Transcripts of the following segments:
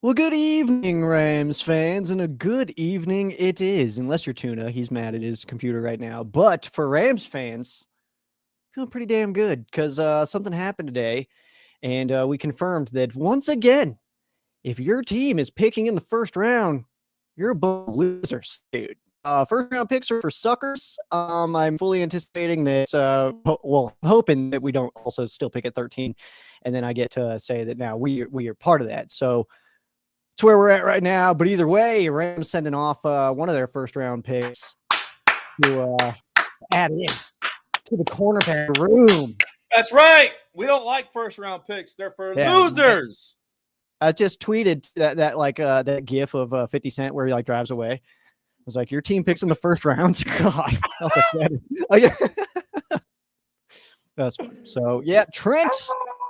Well, good evening, Rams fans, and a good evening it is. Unless you're Tuna, he's mad at his computer right now. But for Rams fans, feeling pretty damn good because something happened today, and we confirmed that once again, if your team is picking in the first round, you're a bunch of losers, dude. First round picks are for suckers. I'm fully anticipating that. Hoping that we don't also still pick at 13, and then I get to say that now we are part of that. So it's where we're at right now. But either way, Rams sending off one of their first round picks to add in to the cornerback room. That's right. We don't like first round picks. They're for losers. I just tweeted that gif of 50 Cent where he like drives away. I was like, your team picks in the first round. God, that's fun. So yeah, Trent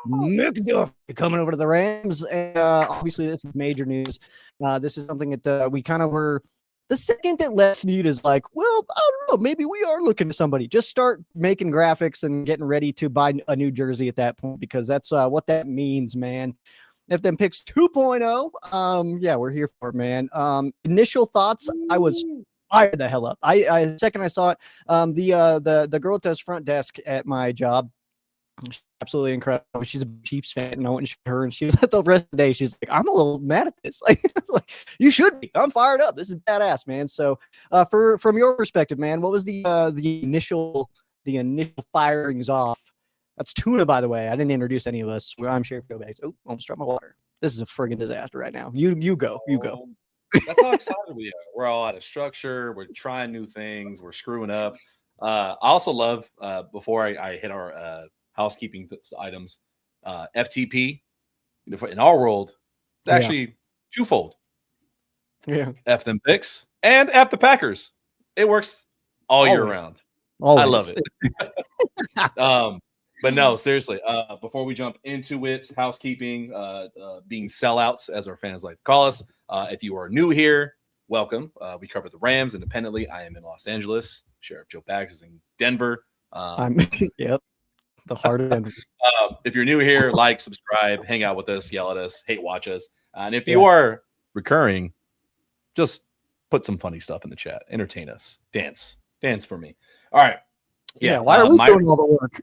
McDuffie coming over to the Rams, and obviously this is major news. This is something that we kind of were. The second that Les Snead is like, well, I don't know, maybe we are looking to somebody. Just start making graphics and getting ready to buy a new jersey at that point, because that's what that means, man. If them picks 2.0, yeah, we're here for it, man. Initial thoughts, I was fired the hell up. I second I saw it, the girl that does front desk at my job, she's absolutely incredible. She's a Chiefs fan, and I went and showed her, and she was at the rest of the day. She's like, I'm a little mad at this. Like you should be. I'm fired up. This is badass, man. So, from your perspective, man, what was the initial firings off? That's Tuna, by the way. I didn't introduce any of us. I'm Sheriff Joe Bags. Oh, almost dropped my water. This is a friggin' disaster right now. You go. That's how excited we are. We're all out of structure. We're trying new things. We're screwing up. I also love, before I hit our housekeeping items, FTP in our world, it's actually twofold. Yeah. F them picks and F the Packers. It works all year round. Always. I love it. But no, seriously, before we jump into it, housekeeping, being sellouts, as our fans like to call us. If you are new here, welcome. We cover the Rams independently. I am in Los Angeles. Sheriff Joe Bags is in Denver. Yep. The heart of Denver. If you're new here, like, subscribe, hang out with us, yell at us, hate watch us. And if you are recurring, just put some funny stuff in the chat. Entertain us. Dance for me. All right. Yeah, why are we doing all the work?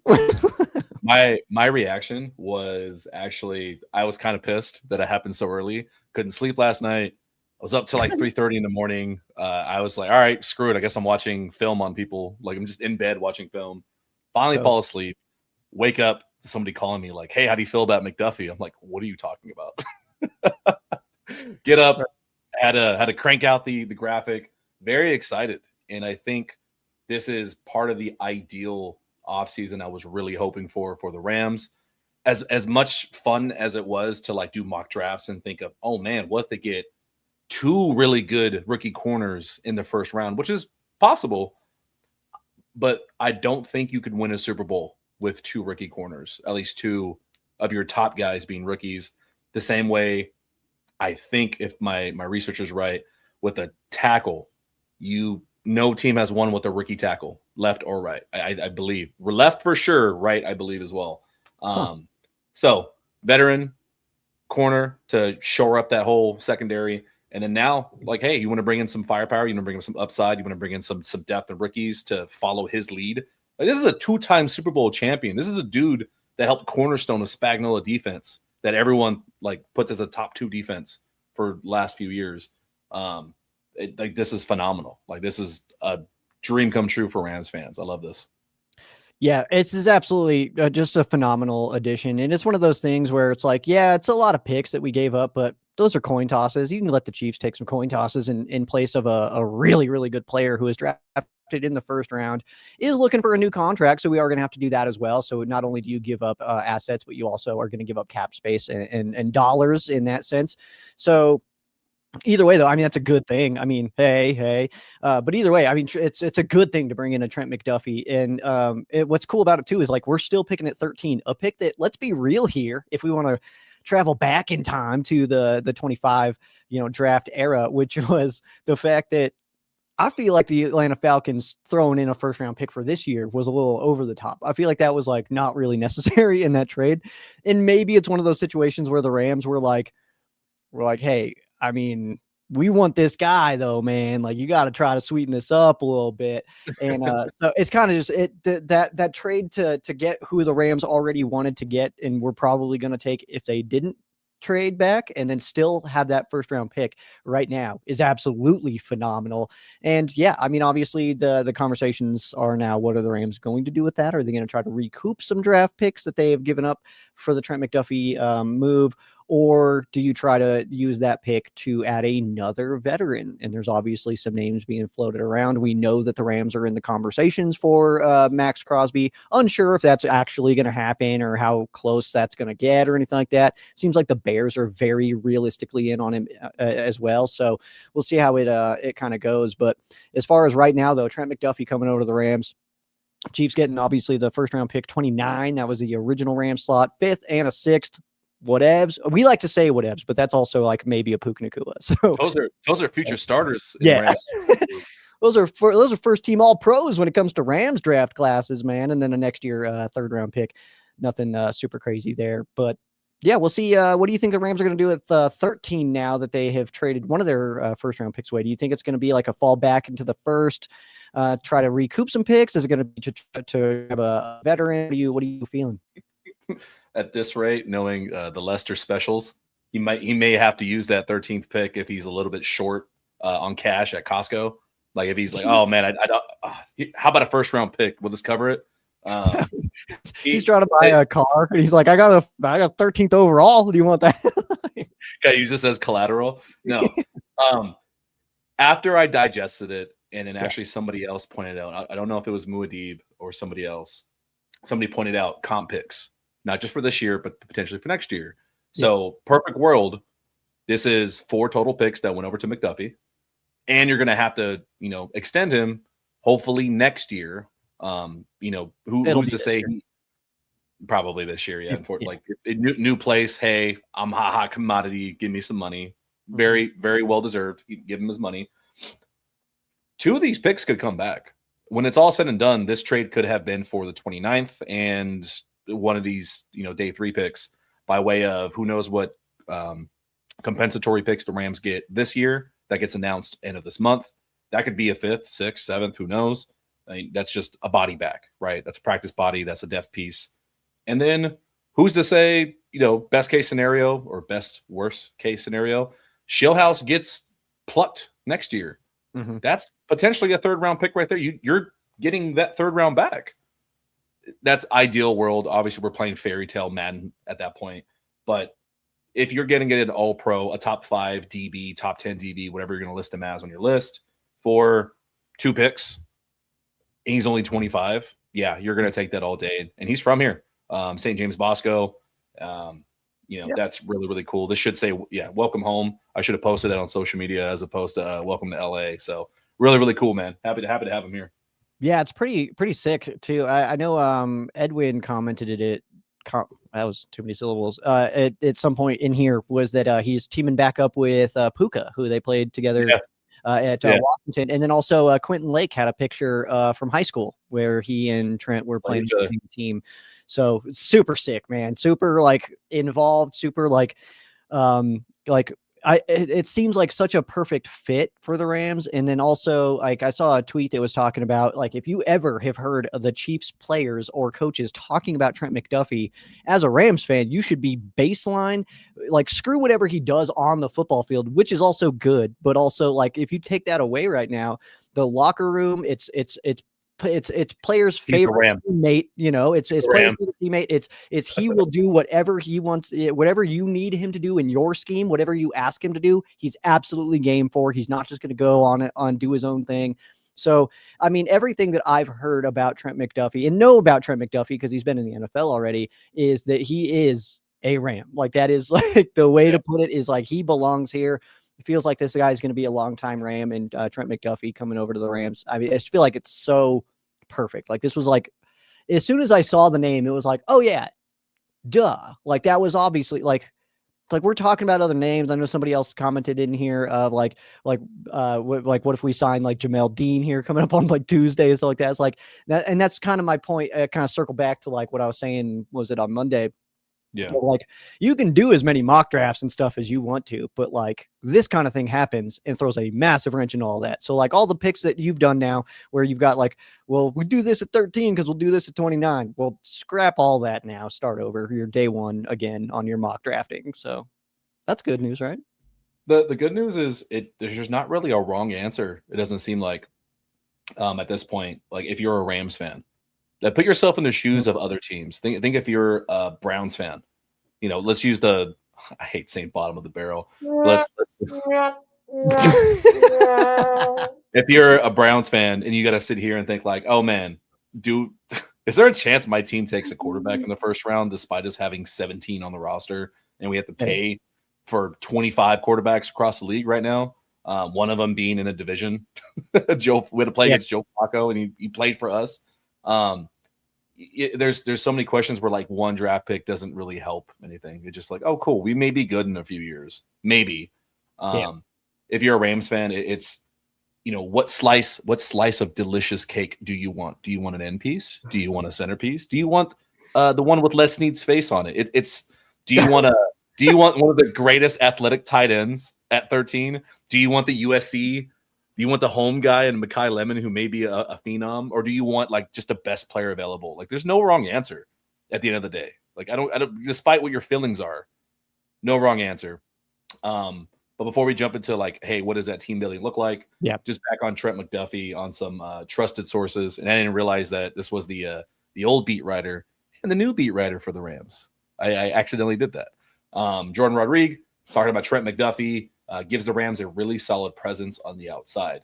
my reaction was actually, I was kind of pissed that it happened so early. Couldn't sleep last night. I was up till like 3:30 in the morning. I was like, all right, screw it. I guess I'm watching film on people. Like, I'm just in bed watching film. Finally fall asleep. Wake up to somebody calling me like, hey, how do you feel about McDuffie? I'm like, what are you talking about? Get up. Had to crank out the graphic. Very excited. And I think this is part of the ideal offseason I was really hoping for the Rams. As much fun as it was to like do mock drafts and think of, oh man, what if they get two really good rookie corners in the first round, which is possible. But I don't think you could win a Super Bowl with two rookie corners, at least two of your top guys being rookies. The same way, I think, if my research is right, with a tackle, no team has won with a rookie tackle, left or right. I believe we're left for sure, right? I believe as well. So veteran corner to shore up that whole secondary, and then now, like, hey, you want to bring in some firepower, you want to bring in some upside, you want to bring in some depth of rookies to follow his lead. Like, this is a 2-time Super Bowl champion. This is a dude that helped cornerstone a Spagnuolo defense that everyone like puts as a top 2 defense for last few years. This is phenomenal. Like, this is a dream come true for Rams fans. I love this. Yeah, it's absolutely just a phenomenal addition. And it's one of those things where it's like, yeah, it's a lot of picks that we gave up, but those are coin tosses. You can let the Chiefs take some coin tosses in place of a really, really good player who is drafted in the first round, is looking for a new contract. So we are going to have to do that as well. So not only do you give up assets, but you also are going to give up cap space and dollars in that sense. So either way, though, I mean, that's a good thing. I mean, hey, but either way, I mean, it's a good thing to bring in a Trent McDuffie. And what's cool about it too is like we're still picking at 13, a pick that, let's be real here, if we want to travel back in time to the 25 draft era, which was the fact that I feel like the Atlanta Falcons throwing in a first round pick for this year was a little over the top. I feel like that was like not really necessary in that trade. And maybe it's one of those situations where the Rams were like, we're like, hey, I mean, we want this guy though, man. Like, you got to try to sweeten this up a little bit. And so it's kind of just that trade to get who the Rams already wanted to get, and we're probably going to take if they didn't trade back and then still have that first round pick right now is absolutely phenomenal. And yeah, I mean, obviously the conversations are now, what are the Rams going to do with that? Are they going to try to recoup some draft picks that they have given up for the Trent McDuffie move? Or do you try to use that pick to add another veteran? And there's obviously some names being floated around. We know that the Rams are in the conversations for Max Crosby. Unsure if that's actually going to happen or how close that's going to get or anything like that. Seems like the Bears are very realistically in on him as well. So we'll see how it kind of goes. But as far as right now, though, Trent McDuffie coming over to the Rams. Chiefs getting obviously the first round pick 29. That was the original Rams slot, 5th and a 6th. Whatevs. We like to say whatevs, but that's also like maybe a Puka Nacua. So those are future starters. Yeah. those are first team all pros when it comes to Rams draft classes, man. And then the next year, third round pick, nothing super crazy there, but yeah, we'll see. What do you think the Rams are going to do with 13 now that they have traded one of their first round picks away? Do you think it's going to be like a fall back into the first, try to recoup some picks? Is it going to be to have a veteran? What are you feeling? At this rate, knowing the Lester specials, he may have to use that 13th pick if he's a little bit short on cash at Costco. Like if he's like, oh man, how about a first round pick? Will this cover it? He's trying to buy a car, and he's like, I got 13th overall. Do you want that? Can I use this as collateral? No. After I digested it, and then actually somebody else pointed out, I don't know if it was Muad'Dib or somebody else. Somebody pointed out comp picks. Not just for this year, but potentially for next year. So perfect world. This is 4 total picks that went over to McDuffie, and you're going to have to, extend him hopefully next year. Who's to say? Probably this year. Yeah. Like new place. Hey, I'm hot commodity. Give me some money. Very, very well deserved. Give him his money. 2 of these picks could come back. When it's all said and done, this trade could have been for the 29th and one of these, day 3 picks by way of who knows what compensatory picks the Rams get this year that gets announced end of this month. That could be a 5th, 6th, 7th, who knows? I mean, that's just a body back, right? That's a practice body. That's a depth piece. And then who's to say, best case scenario or worst case scenario, Shieldhouse gets plucked next year. Mm-hmm. That's potentially a 3rd round pick right there. You're getting that 3rd round back. That's ideal world. Obviously, we're playing fairy tale Madden at that point. But if you're getting an all pro, a top 5 DB, top 10 DB, whatever you're going to list him as on your list for 2 picks, and he's only 25, yeah, you're going to take that all day. And he's from here, St. James Bosco. That's really, really cool. This should say, welcome home. I should have posted that on social media as opposed to welcome to LA. So really, really cool, man. Happy to have him here. Yeah, it's pretty sick too. I know Edwin commented it. That was too many syllables. At some point in here was that he's teaming back up with Puka, who they played together at Washington, and then also Quentin Lake had a picture from high school where he and Trent were playing the same team. So it's super sick, man. Super involved. Super it seems like such a perfect fit for the Rams. And then also I saw a tweet that was talking about if you ever have heard of the Chiefs players or coaches talking about Trent McDuffie as a Rams fan, you should be baseline, screw whatever he does on the football field, which is also good. But also if you take that away right now, the locker room, it's players' favorite teammate, it's players' favorite teammate. It's he will do whatever he wants, whatever you need him to do in your scheme, whatever you ask him to do, he's absolutely game for. He's not just going to go on do his own thing. So, I mean, everything that I've heard about Trent McDuffie and know about Trent McDuffie, because he's been in the NFL already, is that he is a Ram. That is the way to put it is he belongs here. It feels like this guy is going to be a long-time Ram, and Trent McDuffie coming over to the Rams. I mean, I just feel like it's so perfect. This was as soon as I saw the name, it was oh yeah, duh. That was obviously we're talking about other names. I know somebody else commented in here of what if we sign Jamel Dean here coming up on Tuesday and stuff like that. It's that, and that's kind of my point. Kind of circle back to what I was saying. Was it on Monday? Yeah. So, like, you can do as many mock drafts and stuff as you want to, but like this kind of thing happens and throws a massive wrench into all that. So like all the picks that you've done now where you've got like, well, we do this at 13 because we'll do this at 29. Well, scrap all that now. Start over your day one again on your mock drafting. So that's good news, right? The good news is there's just not really a wrong answer. It doesn't seem like at this point, like if you're a Rams fan, that put yourself in the shoes of other teams. Think if you're a Browns fan. You know, let's use I hate saying bottom of the barrel. Let's if you're a Browns fan and you got to sit here and think like, oh man, is there a chance my team takes a quarterback in the first round despite us having 17 on the roster and we have to pay for 25 quarterbacks across the league right now? One of them being in a division. We had to play against Joe Flacco and he played for us. There's so many questions where like one draft pick doesn't really help anything. It's just like, oh, cool, we may be good in a few years, maybe. If you're a Rams fan, it's what slice of delicious cake do you want? Do you want an end piece? Do you want a centerpiece? Do you want the one with Les Snead's face on it? Do you want one of the greatest athletic tight ends at 13? Do you want the USC? Do you want the home guy and Mekhi Lemon, who may be a phenom, or do you want like just the best player available? Like, there's no wrong answer at the end of the day. Like, I don't. Despite what your feelings are, no wrong answer. But before we jump into like, hey, what does that team building look like? Yeah, just back on Trent McDuffie on some trusted sources, and I didn't realize that this was the old beat writer and the new beat writer for the Rams. I accidentally did that. Jordan Rodriguez talking about Trent McDuffie. Gives the Rams a really solid presence on the outside.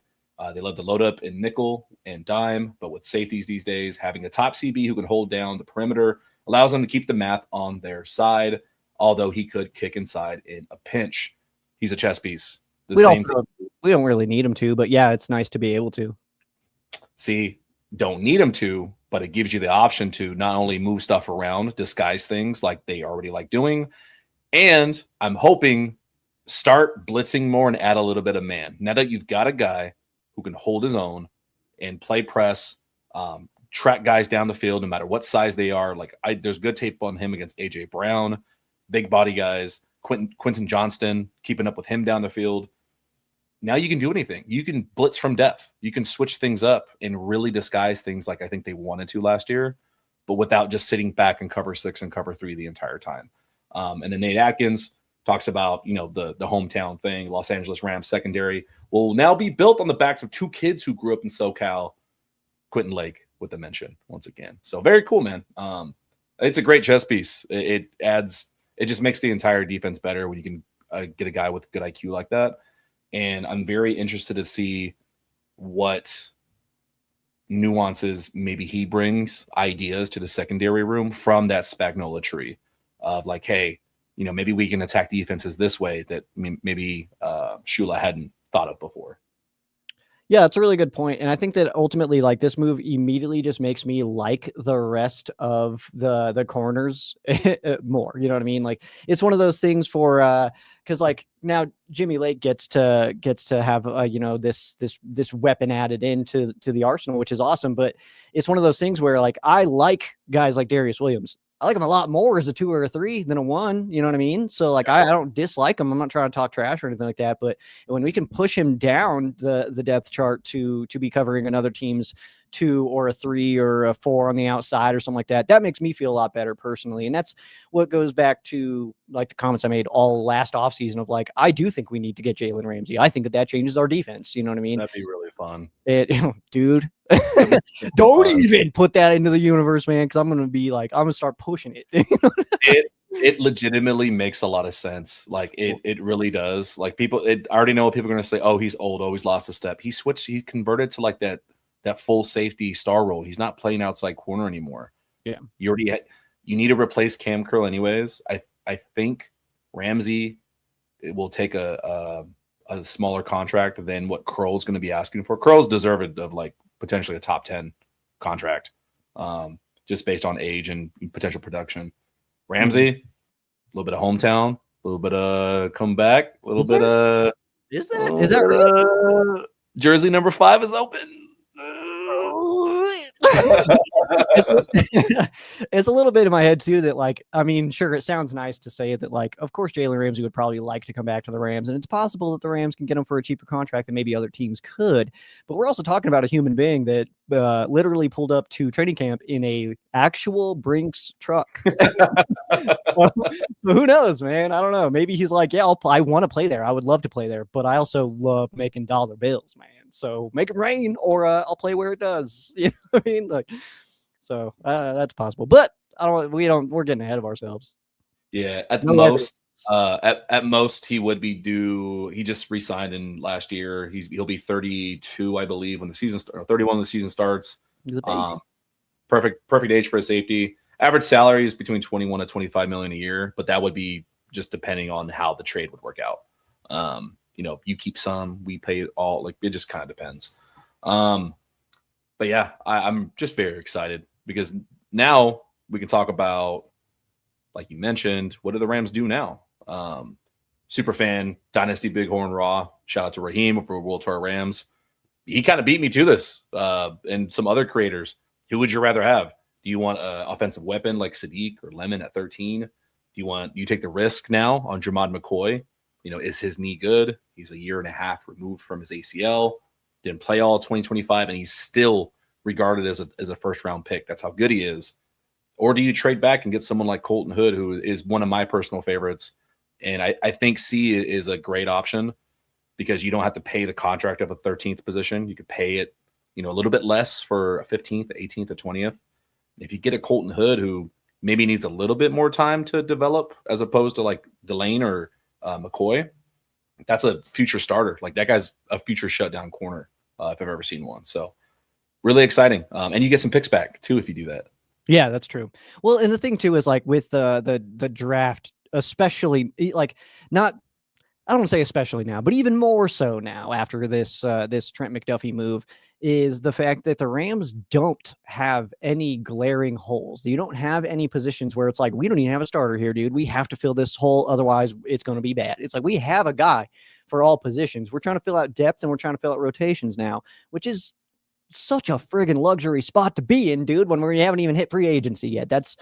They love to load up in nickel and dime, but with safeties these days, having a top CB who can hold down the perimeter allows them to keep the math on their side, although he could kick inside in a pinch. He's a chess piece. We don't really need him to, but yeah, it's nice to be able to. See, don't need him to, but it gives you the option to not only move stuff around, disguise things like they already like doing, and I'm hoping start blitzing more and add a little bit of man. Now that you've got a guy who can hold his own and play press, track guys down the field, no matter what size they are. Like there's good tape on him against AJ Brown, big body guys, Quentin Johnston, keeping up with him down the field. Now you can do anything. You can blitz from depth. You can switch things up and really disguise things like I think they wanted to last year, but without just sitting back in cover 6 and cover 3 the entire time. And then Nate Atkins talks about, the hometown thing. Los Angeles Rams secondary will now be built on the backs of 2 kids who grew up in SoCal. Quentin Lake with the mention once again. So very cool, man. It's a great chess piece. It just makes the entire defense better when you can get a guy with good IQ like that. And I'm very interested to see what nuances maybe he brings ideas to the secondary room from that Spagnola tree of like, hey, maybe we can attack defenses this way that maybe Shula hadn't thought of before. Yeah, that's a really good point. And I think that ultimately, like, this move immediately just makes me like the rest of the corners more. You know what I mean? Like, it's one of those things for because like now Jimmy Lake gets to have this weapon added into the arsenal, which is awesome. But it's one of those things where like I like guys like Darius Williams. I like him a lot more as a 2 or a 3 than a 1. You know what I mean? So like, I don't dislike him. I'm not trying to talk trash or anything like that, but when we can push him down the depth chart to be covering another team's 2 or a 3 or a 4 on the outside or something like that, that makes me feel a lot better personally. And that's what goes back to like the comments I made all last offseason of like, I do think we need to get Jalen Ramsey. I think that changes our defense. You know what I mean? That'd be really fun. Dude, don't even put that into the universe, man. Cause I'm going to start pushing it. It legitimately makes a lot of sense. Like it really does. Like I already know what people are going to say. Oh, he's old. Oh, he's lost a step. He converted to like that full safety star role. He's not playing outside corner anymore. Yeah. You need to replace Cam Curl anyways. I think Ramsey will take a smaller contract than what Curl's going to be asking for. Curl's deserved of like potentially a top 10 contract, just based on age and potential production. Ramsey, a little bit of hometown, a little bit of comeback, a little bit of is that really? Jersey number 5 is open. it's a little bit in my head too that like, I mean, sure, it sounds nice to say that like, of course, Jalen Ramsey would probably like to come back to the Rams, and it's possible that the Rams can get him for a cheaper contract than maybe other teams could. But we're also talking about a human being that literally pulled up to training camp in a actual Brinks truck. So who knows, man? I don't know. Maybe he's like, yeah, I want to play there. I would love to play there, but I also love making dollar bills, man. So make it rain, or I'll play where it does. You know what I mean? Like, so that's possible. But we're getting ahead of ourselves. Yeah, at the most, at most he would be due. He just re-signed in last year. He'll be 32, I believe, when the season or 31 when the season starts. He's a baby. Perfect age for a safety. Average salary is between 21 to 25 million a year, but that would be just depending on how the trade would work out. You keep some, we pay it all. Like, it just kind of depends. But yeah, I'm just very excited because now we can talk about, like you mentioned, what do the Rams do now? Superfan Dynasty Bighorn Raw. Shout out to Raheem for World Tour Rams. He kind of beat me to this, and some other creators. Who would you rather have? Do you want an offensive weapon like Sadiq or Lemon at 13? Do you take the risk now on Jermod McCoy? Is his knee good? He's a year and a half removed from his ACL. Didn't play all 2025, and he's still regarded as a first-round pick. That's how good he is. Or do you trade back and get someone like Colton Hood, who is one of my personal favorites? And I think C is a great option because you don't have to pay the contract of a 13th position. You could pay it, a little bit less for a 15th, 18th, or 20th. If you get a Colton Hood who maybe needs a little bit more time to develop as opposed to like Delane or McCoy, that's a future starter. Like, that guy's a future shutdown corner if I've ever seen one. So really exciting. And you get some picks back too if you do that. Yeah, that's true. Well, and the thing too is like with the draft, especially like not, I don't want to say especially now, but even more so now after this Trent McDuffie move, is the fact that the Rams don't have any glaring holes. You don't have any positions where it's like, we don't even have a starter here, dude. We have to fill this hole, otherwise it's going to be bad. It's like we have a guy for all positions. We're trying to fill out depth and we're trying to fill out rotations now, which is such a friggin' luxury spot to be in, dude, when we haven't even hit free agency yet. That's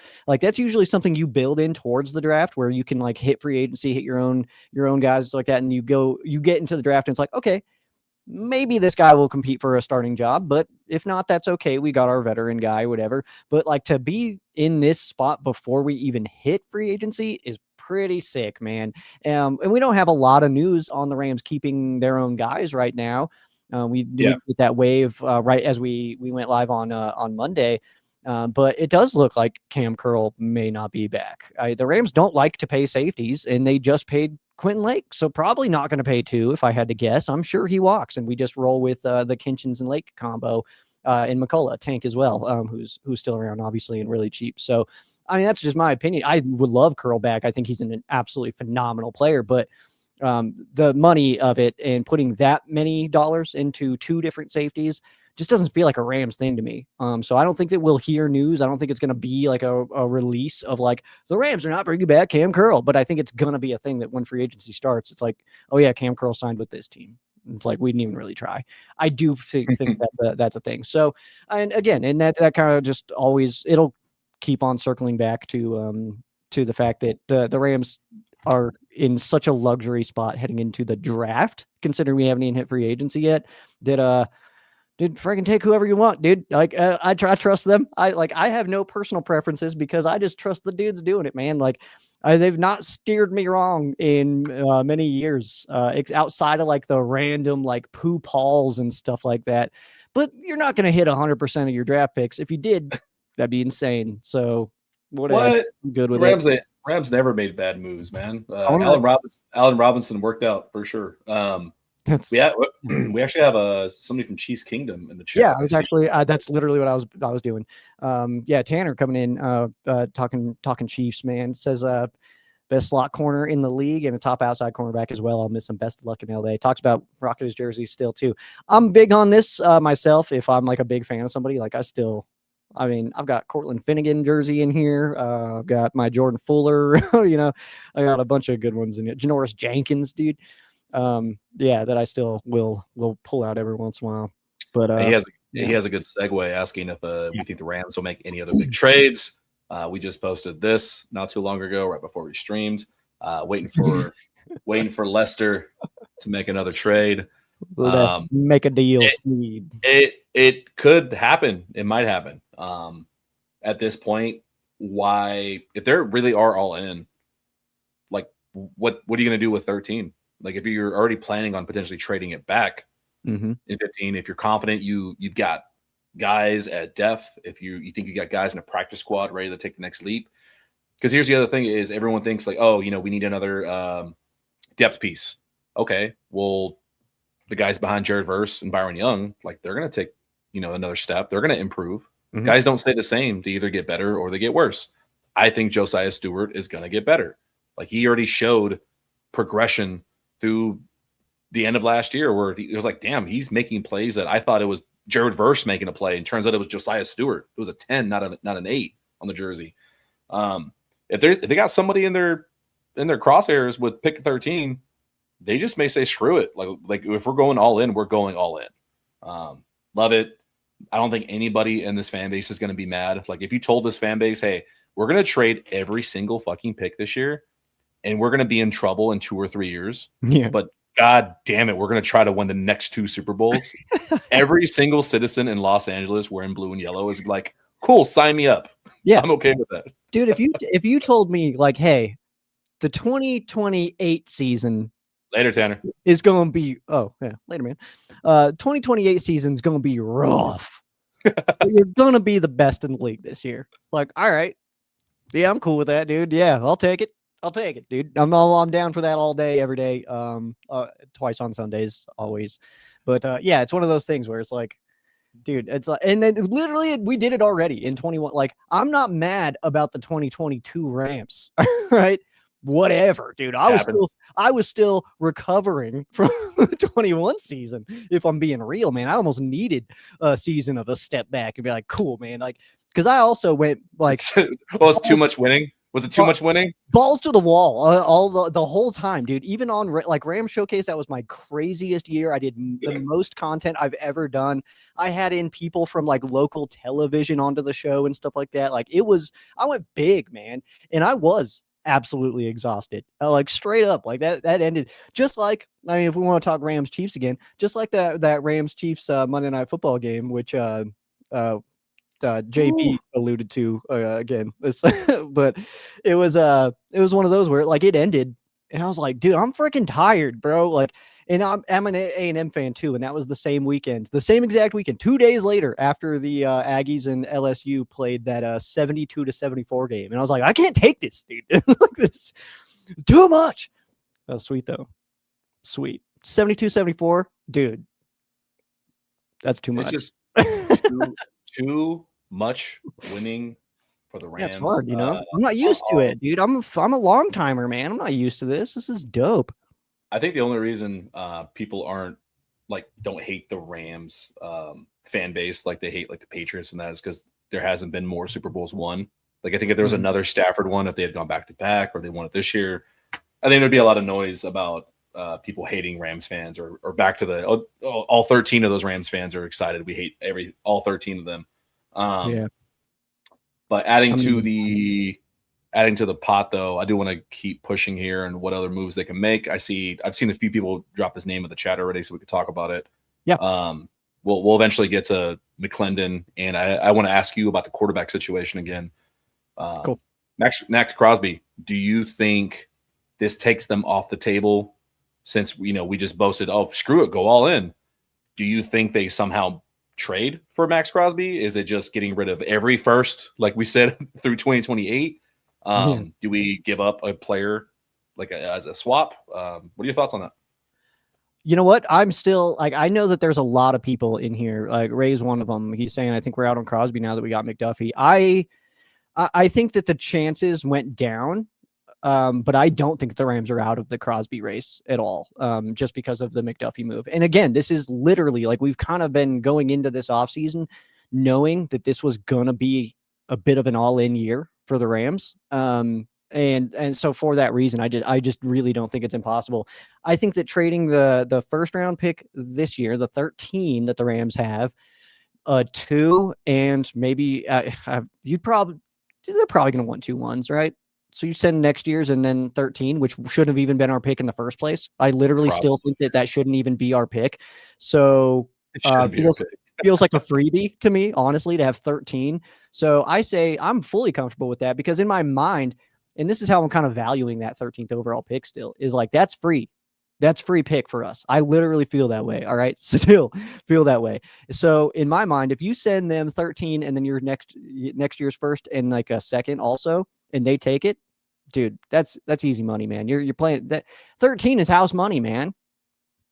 usually something you build in towards the draft, where you can like hit free agency, hit your own guys like that, and you get into the draft and it's like, okay, maybe this guy will compete for a starting job, but if not, that's okay. We got our veteran guy, whatever. But like, to be in this spot before we even hit free agency is pretty sick, man. And we don't have a lot of news on the Rams keeping their own guys right now. We get that wave right as we went live on Monday. But it does look like Cam Curl may not be back. The Rams don't like to pay safeties, and they just paid Quentin Lake, so probably not going to pay 2 if I had to guess. I'm sure he walks, and we just roll with the Kinchins and Lake combo in McCullough, Tank as well, who's still around, obviously, and really cheap. So, I mean, that's just my opinion. I would love Curl back. I think he's an absolutely phenomenal player, but the money of it and putting that many dollars into 2 different safeties just doesn't feel like a Rams thing to me. So I don't think that we'll hear news. I don't think it's going to be like a release of like, the Rams are not bringing back Cam Curl, but I think it's going to be a thing that when free agency starts, it's like, oh yeah, Cam Curl signed with this team. It's like, we didn't even really try. I do think that's a thing. So, and again, and that kind of just always, it'll keep on circling back to the fact that the Rams are in such a luxury spot heading into the draft, considering we haven't even hit free agency yet, that dude, freaking take whoever you want, dude. Like, I trust them. I have no personal preferences because I just trust the dudes doing it, man. Like, they've not steered me wrong in many years, outside of like the random like poo Pauls and stuff like that. But you're not going to hit 100% of your draft picks. If you did, that'd be insane. So what? I'm good with it. Rams never made bad moves, man. Allen Robinson worked out for sure. We actually have somebody from Chiefs Kingdom in the chat. Yeah, I was actually that's literally what I was doing. Tanner coming in talking Chiefs, man. Says best slot corner in the league and a top outside cornerback as well. I'll miss some best of luck in LA. Talks about rocking his jersey still too. I'm big on this myself. If I'm like a big fan of somebody, like I've got Cortland Finnegan jersey in here. I've got my Jordan Fuller. I got a bunch of good ones in it. Janoris Jenkins, dude. That I still will pull out every once in a while. But he has a good segue asking if we think the Rams will make any other big Mm. trades. We just posted this not too long ago, right before we streamed. Waiting for Lester to make another trade. Let's make a deal, Sneed. It could happen. It might happen. At this point, why if they really are all in, like what are you going to do with 13? Like if you're already planning on potentially trading it back in 15, if you're confident you've got guys at depth, if you think you got guys in a practice squad ready to take the next leap. Because here's the other thing is everyone thinks like, oh, we need another depth piece. Okay, well, the guys behind Jared Verse and Byron Young, like they're going to take, another step. They're going to improve. Guys don't stay the same. They either get better or they get worse. I think Josiah Stewart is going to get better. Like he already showed progression through the end of last year where it was like, damn, he's making plays that I thought it was Jared Verse making a play. And turns out it was Josiah Stewart. It was a 10, not an 8 on the jersey. If they got somebody in their crosshairs with pick 13, they just may say screw it. Like if we're going all in, we're going all in. Love it. I don't think anybody in this fan base is going to be mad. Like if you told this fan base, hey, we're going to trade every single fucking pick this year, and we're going to be in trouble in 2 or 3 years. Yeah. But God damn it, we're going to try to win the next 2 Super Bowls. Every single citizen in Los Angeles wearing blue and yellow is like, cool, sign me up. Yeah, I'm okay with that. Dude, if you told me like, hey, the 2028 season Later, Tanner. is going to be later, man. 2028 season is going to be rough. You're going to be the best in the league this year. Like, all right. Yeah, I'm cool with that, dude. Yeah, I'll take it. Dude. I'm down for that all day, every day. Twice on Sundays, always. But yeah, it's one of those things where it's like, dude, it's like, and then literally we did it already in 21. Like, I'm not mad about the 2022 Rams, right? Whatever, dude. I was still recovering from the 21 season. If I'm being real, man, I almost needed a season of a step back and be like, cool, man. Like, because I also went like, was too much winning? Was it too much winning? Balls to the wall all the whole time, dude. Even on like Ram Showcase, that was my craziest year. I did the most content I've ever done. I had in people from like local television onto the show and stuff like that. Like I went big, man, and I was absolutely exhausted. Like straight up, like that ended just like, I mean, if we want to talk Rams Chiefs again, just like that Rams Chiefs Monday Night Football game, which JB alluded to again. But it was one of those where like it ended, and I was like, dude, I'm freaking tired, bro. Like, and I'm an A&M fan too, and that was the same weekend, the same exact weekend, 2 days later after the Aggies and LSU played that 72-74 game, and I was like, I can't take this, dude. This is too much. That was sweet though, sweet 72-74, dude. That's too much. It's just too much winning for the Rams. Yeah, it's hard, I'm not used to it, dude. I'm a long timer, man. I'm not used to this. This is dope. I think the only reason people don't hate the Rams fan base like they hate like the Patriots and that is because there hasn't been more Super Bowls won. Like I think if there was another Stafford one, if they had gone back to back or they won it this year, I think there'd be a lot of noise about people hating Rams fans or back to all 13 of those Rams fans are excited. We hate all 13 of them. Yeah. But adding to the pot though, I do want to keep pushing here and what other moves they can make. I've seen a few people drop his name in the chat already, so we could talk about it. Yeah. We'll eventually get to McClendon, and I want to ask you about the quarterback situation again. Cool. Max Crosby, do you think this takes them off the table since we just boasted, oh, screw it, go all in? Do you think they somehow trade for Max Crosby? Is it just getting rid of every first, like we said, through 2028? Do we give up a player as a swap? What are your thoughts on that? You know what? I'm still like, I know that there's a lot of people in here. Like Ray's one of them. He's saying, I think we're out on Crosby now that we got McDuffie. I think that the chances went down. But I don't think the Rams are out of the Crosby race at all, just because of the McDuffie move. And again, this is literally like we've kind of been going into this offseason knowing that this was going to be a bit of an all-in year for the Rams. And so for that reason, I just really don't think it's impossible. I think that trading the first round pick this year, the 13 that the Rams have, a 2 and maybe they're probably going to want 2 1s, right? So you send next year's and then 13, which shouldn't have even been our pick in the first place. I literally still think that shouldn't even be our pick. So feels like a freebie to me, honestly, to have 13. So I say I'm fully comfortable with that because in my mind, and this is how I'm kind of valuing that 13th overall pick still, is like that's free. That's free pick for us. I literally feel that way. All right. Still feel that way. So in my mind, if you send them 13 and then your next year's first and like a second also, and they take it, dude, that's easy money, man. You're playing that 13 is house money, man.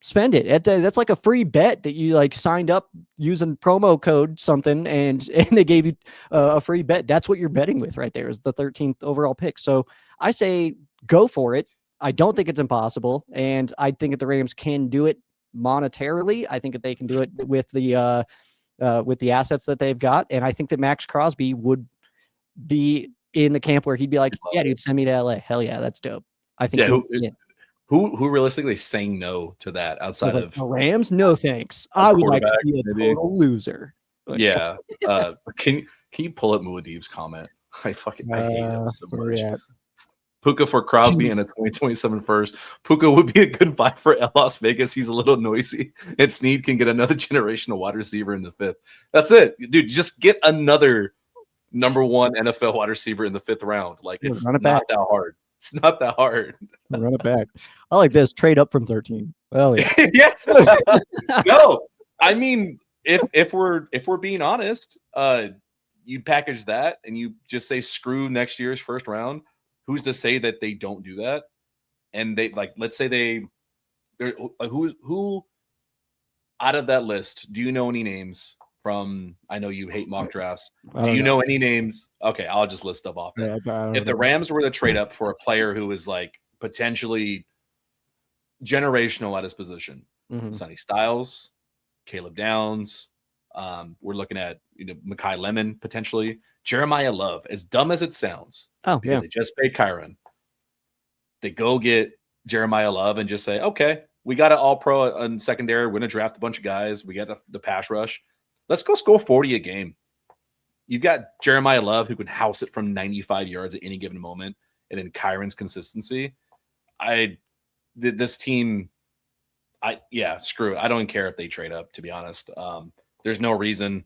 Spend it. That's like a free bet that you like signed up using promo code something and they gave you a free bet. That's what you're betting with right there is the 13th overall pick. So I say go for it. I don't think it's impossible, and I think that the Rams can do it monetarily. I think that they can do it with the assets that they've got, and I think that Max Crosby would be in the camp where he'd be like, "Yeah, dude, send me to LA. Hell yeah, that's dope." I think. Who realistically saying no to that outside of the Rams? No thanks. I would like to be a total loser. Yeah. Can you pull up Muad'Dib's comment? I hate him so much. Puka for Crosby and a 2027 first. Puka would be a good buy for Las Vegas. He's a little noisy. And Snead can get another generational wide receiver in the 5th. That's it. Dude, just get another number 1 NFL wide receiver in the 5th round. Like, it's not that hard. It's not that hard. Run it back. I like this. Trade up from 13. Oh, yeah. Yeah. No, I mean, if we're being honest, you package that and you just say screw next year's first round. Who's to say that they don't do that? And they let's say who out of that list, do you know any names from, I know you hate mock drafts. Do you know any names? Okay, I'll just list stuff off. If the Rams were to trade up for a player who is like potentially generational at his position, Sonny Styles, Caleb Downs, we're looking at Mekhi Lemon potentially, Jeremiah Love, as dumb as it sounds. They just paid Kyron. They go get Jeremiah Love and just say, okay, we got an all-pro on secondary. We're going to draft a bunch of guys. We got the pass rush. Let's go score 40 a game. You've got Jeremiah Love who can house it from 95 yards at any given moment, and then Kyron's consistency. This team, screw it. I don't care if they trade up, to be honest. There's no reason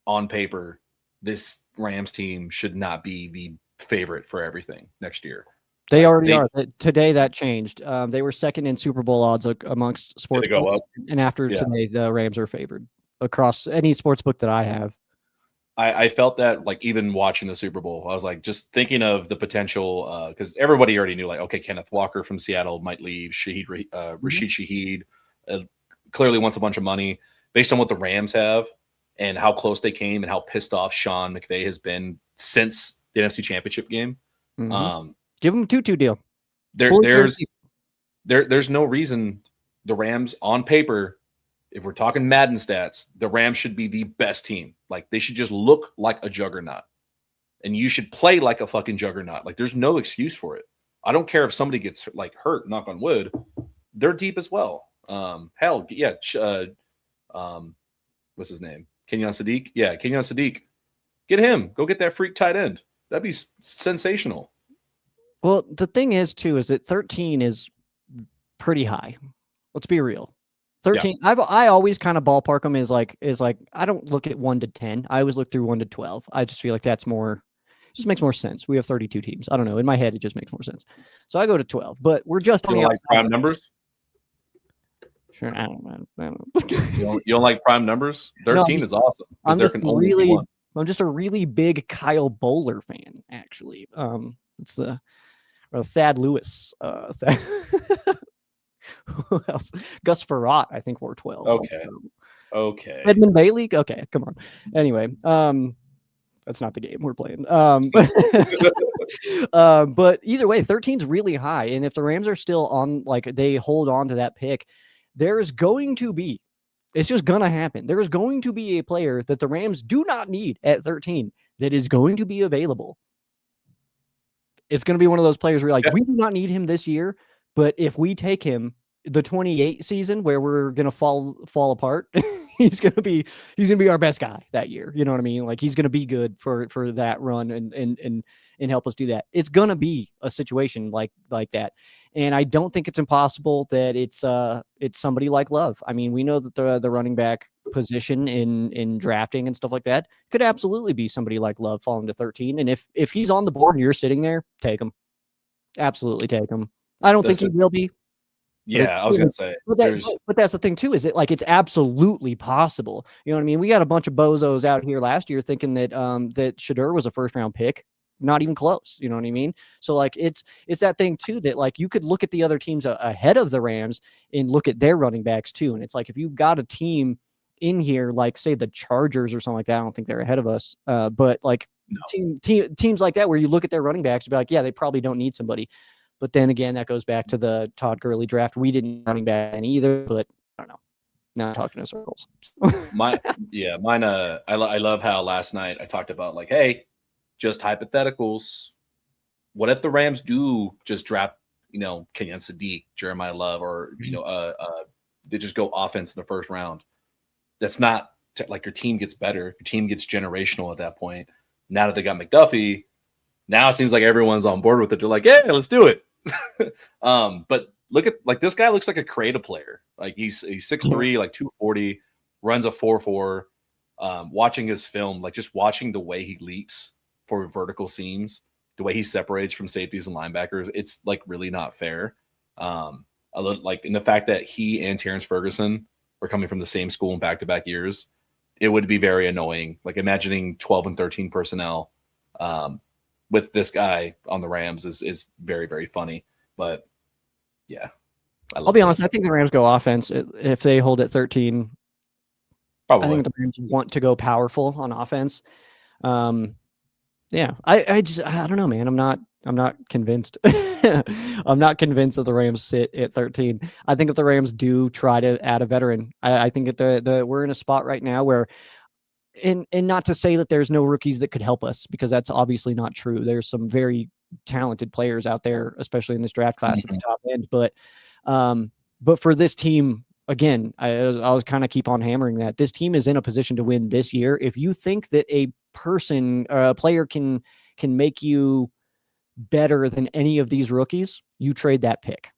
on paper this Rams team should not be the favorite for everything next year. They already are. Today that changed. They were second in Super Bowl odds amongst sports books, and after today, the Rams are favored across any sports book that I have. I felt that like even watching the Super Bowl, I was like just thinking of the potential because everybody already knew like, okay, Kenneth Walker from Seattle might leave. Rashid Shaheed clearly wants a bunch of money based on what the Rams have and how close they came and how pissed off Sean McVay has been since the NFC Championship game. Give him a 2-2 deal. There's no reason the Rams on paper, if we're talking Madden stats, the Rams should be the best team. Like they should just look like a juggernaut, and you should play like a fucking juggernaut. Like there's no excuse for it. I don't care if somebody gets like hurt. Knock on wood, they're deep as well. What's his name? Kenyon Sadiq. Yeah, Kenyon Sadiq. Get him. Go get that freak tight end. That'd be sensational. Well, the thing is too is that 13 is pretty high. Let's be real. 13. Yeah. I always kind of ballpark them is like I don't look at 1 to 10. I always look through 1 to 12. I just feel like that's more. It just makes more sense. We have 32 teams. I don't know. In my head, it just makes more sense. So I go to 12. But we're just on the like prime numbers. Sure, I don't know. You don't like prime numbers? 13 is awesome. I'm just a really big Kyle Bowler fan, actually. It's Thad Lewis. Who else? Gus Farrat, I think we're 12. Okay. Also. Okay. Edmund Bailey. Okay, come on. Anyway, that's not the game we're playing. But either way, 13's really high, and if the Rams are still on, like they hold on to that pick, there's going to be. It's just gonna happen. There is going to be a player that the Rams do not need at 13 that is going to be available. It's going to be one of those players where we do not need him this year, but if we take him the 28 season where we're going to fall apart, he's gonna be our best guy that year. You know what I mean? Like he's gonna be good for that run and help us do that. It's gonna be a situation like that. And I don't think it's impossible that it's somebody like Love. I mean, we know that the running back position in drafting and stuff like that could absolutely be somebody like Love falling to 13. And if he's on the board and you're sitting there, take him. Absolutely take him. I don't think he will be. Yeah, I was gonna say, but that's the thing too. Is it like it's absolutely possible? You know what I mean? We got a bunch of bozos out here last year thinking that that Shedeur was a first round pick, not even close. You know what I mean? So like it's that thing too that like you could look at the other teams ahead of the Rams and look at their running backs too. And it's like if you've got a team in here like say the Chargers or something like that, I don't think they're ahead of us. But like teams like that where you look at their running backs and be like, yeah, they probably don't need somebody. But then again, that goes back to the Todd Gurley draft. We didn't running back either, but I don't know. Now I'm talking in circles. Mine. I love how last night I talked about like, hey, just hypotheticals. What if the Rams do just draft, Kenyon Sadiq, Jeremiah Love, or they just go offense in the first round? That's not like your team gets better. Your team gets generational at that point. Now that they got McDuffie, now it seems like everyone's on board with it. They're like, yeah, let's do it. But look at like this guy looks like a creative player. Like he's 6'3", like 240, runs a 4.4. Watching his film, like just watching the way he leaps for vertical seams, the way he separates from safeties and linebackers, it's like really not fair. Like in the fact that he and Terrence Ferguson were coming from the same school in back-to-back years, it would be very annoying. Like imagining 12 and 13 personnel with this guy on the Rams is very, very funny. But yeah, I'll be honest. I think the Rams go offense if they hold at 13. Probably. I think the Rams want to go powerful on offense. Yeah, I don't know, man. I'm not convinced. I'm not convinced that the Rams sit at 13. I think if the Rams do try to add a veteran, I think that we're in a spot right now where, and not to say that there's no rookies that could help us, because that's obviously not true. There's some very talented players out there, especially in this draft class at the top end. But for this team, again, I was kind of keep on hammering that this team is in a position to win this year. If you think that a player can make you better than any of these rookies, you trade that pick.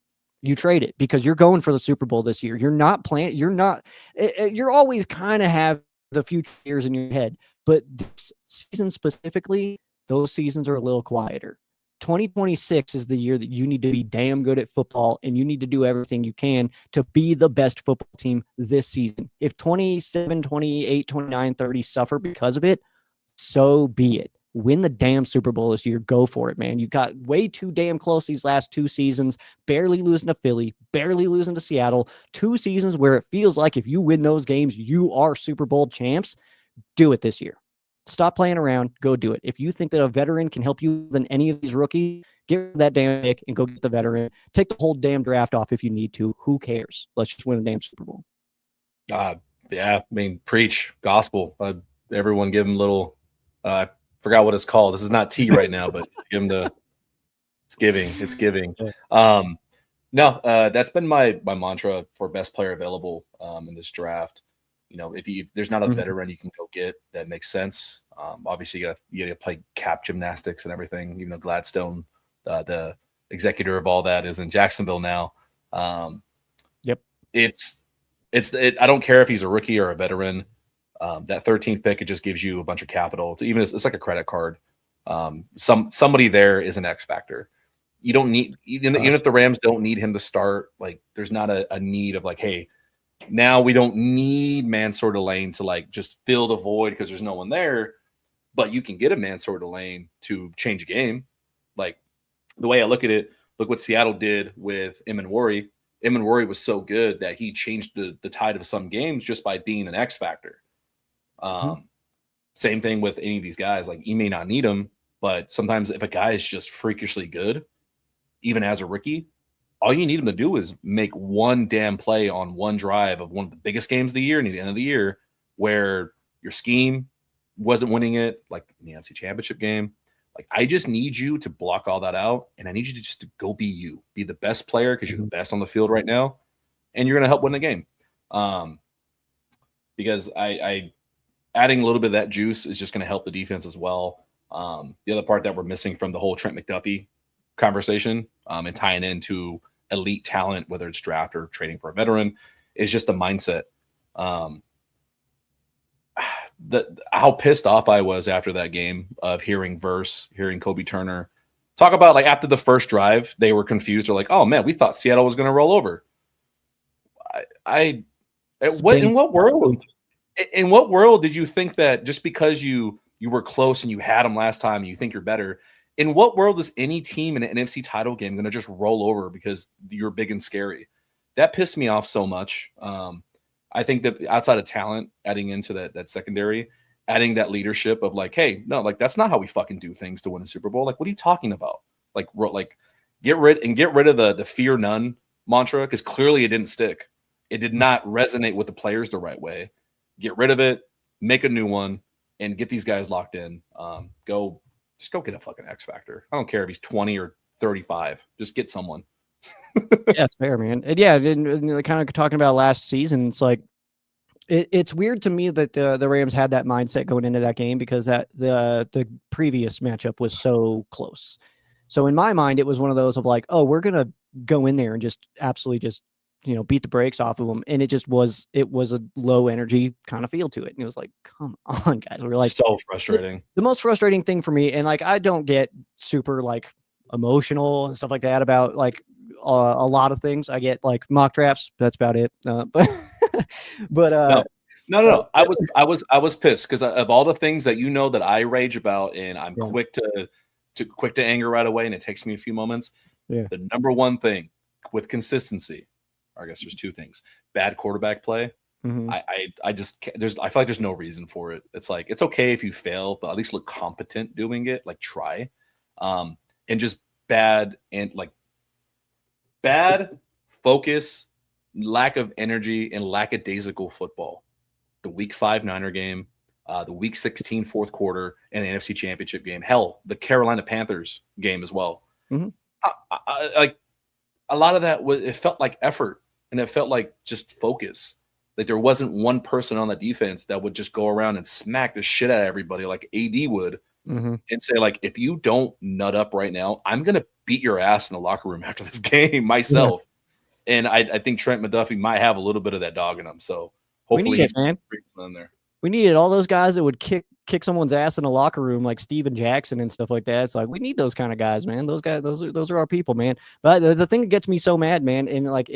You trade it because you're going for the Super Bowl this year. You're not playing. You're always kind of have the future years in your head, but this season specifically, those seasons are a little quieter. 2026 is the year that you need to be damn good at football, and you need to do everything you can to be the best football team this season. If 27, 28, 29, 30 suffer because of it, so be it. Win the damn Super Bowl this year. Go for it, man. You got way too damn close these last two seasons, barely losing to Philly, barely losing to Seattle. 2 seasons where it feels like if you win those games, you are Super Bowl champs. Do it this year. Stop playing around. Go do it. If you think that a veteran can help you than any of these rookies, get rid of that damn pick and go get the veteran. Take the whole damn draft off if you need to. Who cares? Let's just win a damn Super Bowl. Yeah, I mean, preach gospel. Everyone give him a little. I forgot what it's called. This is not tea right now, but give him the. It's giving. It's giving. No, that's been my mantra for best player available in this draft. If there's not a veteran you can go get that makes sense. Obviously, you gotta play cap gymnastics and everything. Even though Gladstone, the executor of all that, is in Jacksonville now. Yep. I don't care if he's a rookie or a veteran. That 13th pick, it just gives you a bunch of capital. It's like a credit card. Somebody there is an X factor. You don't need even if the Rams don't need him to start. Like there's not a need of like, hey, now we don't need Mansour Delane to like just fill the void because there's no one there. But you can get a Mansour Delane to change a game. Like the way I look at it, look what Seattle did with Emanwari. Emanwari was so good that he changed the tide of some games just by being an X factor. Same thing with any of these guys. Like you may not need them, but sometimes if a guy is just freakishly good, even as a rookie, all you need him to do is make one damn play on one drive of one of the biggest games of the year near the end of the year where your scheme wasn't winning it, like in the NFC Championship game. Like, I just need you to block all that out, and I need you to just go be you. Be the best player because you're the best on the field right now, and you're going to help win the game. because I adding a little bit of that juice is just going to help the defense as well. The other part that we're missing from the whole Trent McDuffie conversation and tying into elite talent, whether it's draft or trading for a veteran, is just the mindset. How pissed off I was after that game of hearing Kobe Turner talk about, like, after the first drive, they were confused. They're like, "Oh man, we thought Seattle was going to roll over." In what world? In what world did you think that just because you were close and you had them last time and you think you're better? In what world is any team in an NFC title game going to just roll over because you're big and scary? That pissed me off so much. I think that outside of talent, adding into that secondary, adding that leadership of like, hey, no, like that's not how we fucking do things to win a Super Bowl. Like, what are you talking about? Like get rid of the fear none mantra, because clearly it didn't stick. It did not resonate with the players the right way. Get rid of it, make a new one, and get these guys locked in. Go get a fucking X Factor. I don't care if he's 20 or 35. Just get someone. Yeah, it's fair, man. And yeah, and kind of talking about last season, it's like it's weird to me that the Rams had that mindset going into that game, because that the previous matchup was so close. So in my mind, it was one of those of like, oh, we're gonna go in there and just absolutely just beat the brakes off of them, and it was a low energy kind of feel to it, and it was like, come on, guys. We were like, so frustrating. The most frustrating thing for me, and like I don't get super like emotional and stuff like that about like a lot of things. I get like mock drafts. That's about it. But no. I was pissed because of all the things that that I rage about, and I'm quick to anger right away, and it takes me a few moments. Yeah. The number one thing with consistency, or I guess there's two things: bad quarterback play. Mm-hmm. I just can't, I feel like there's no reason for it. It's like, it's okay if you fail, but at least look competent doing it. Like try, and just bad focus, lack of energy, and lackadaisical football. The Week 5 Niner game, the Week 16 fourth quarter, and the NFC Championship game. Hell, the Carolina Panthers game as well. Mm-hmm. Like a lot of that it felt like effort, and it felt like just focus. Like there wasn't one person on the defense that would just go around and smack the shit out of everybody like AD would, and say like, if you don't nut up right now, I'm gonna beat your ass in the locker room after this game myself. Yeah. And I think Trent McDuffie might have a little bit of that dog in him. So hopefully he's in there. We needed all those guys that would kick someone's ass in a locker room, like Steven Jackson and stuff like that. It's like, we need those kind of guys, man. Those guys, those are our people, man. But the thing that gets me so mad, man, and like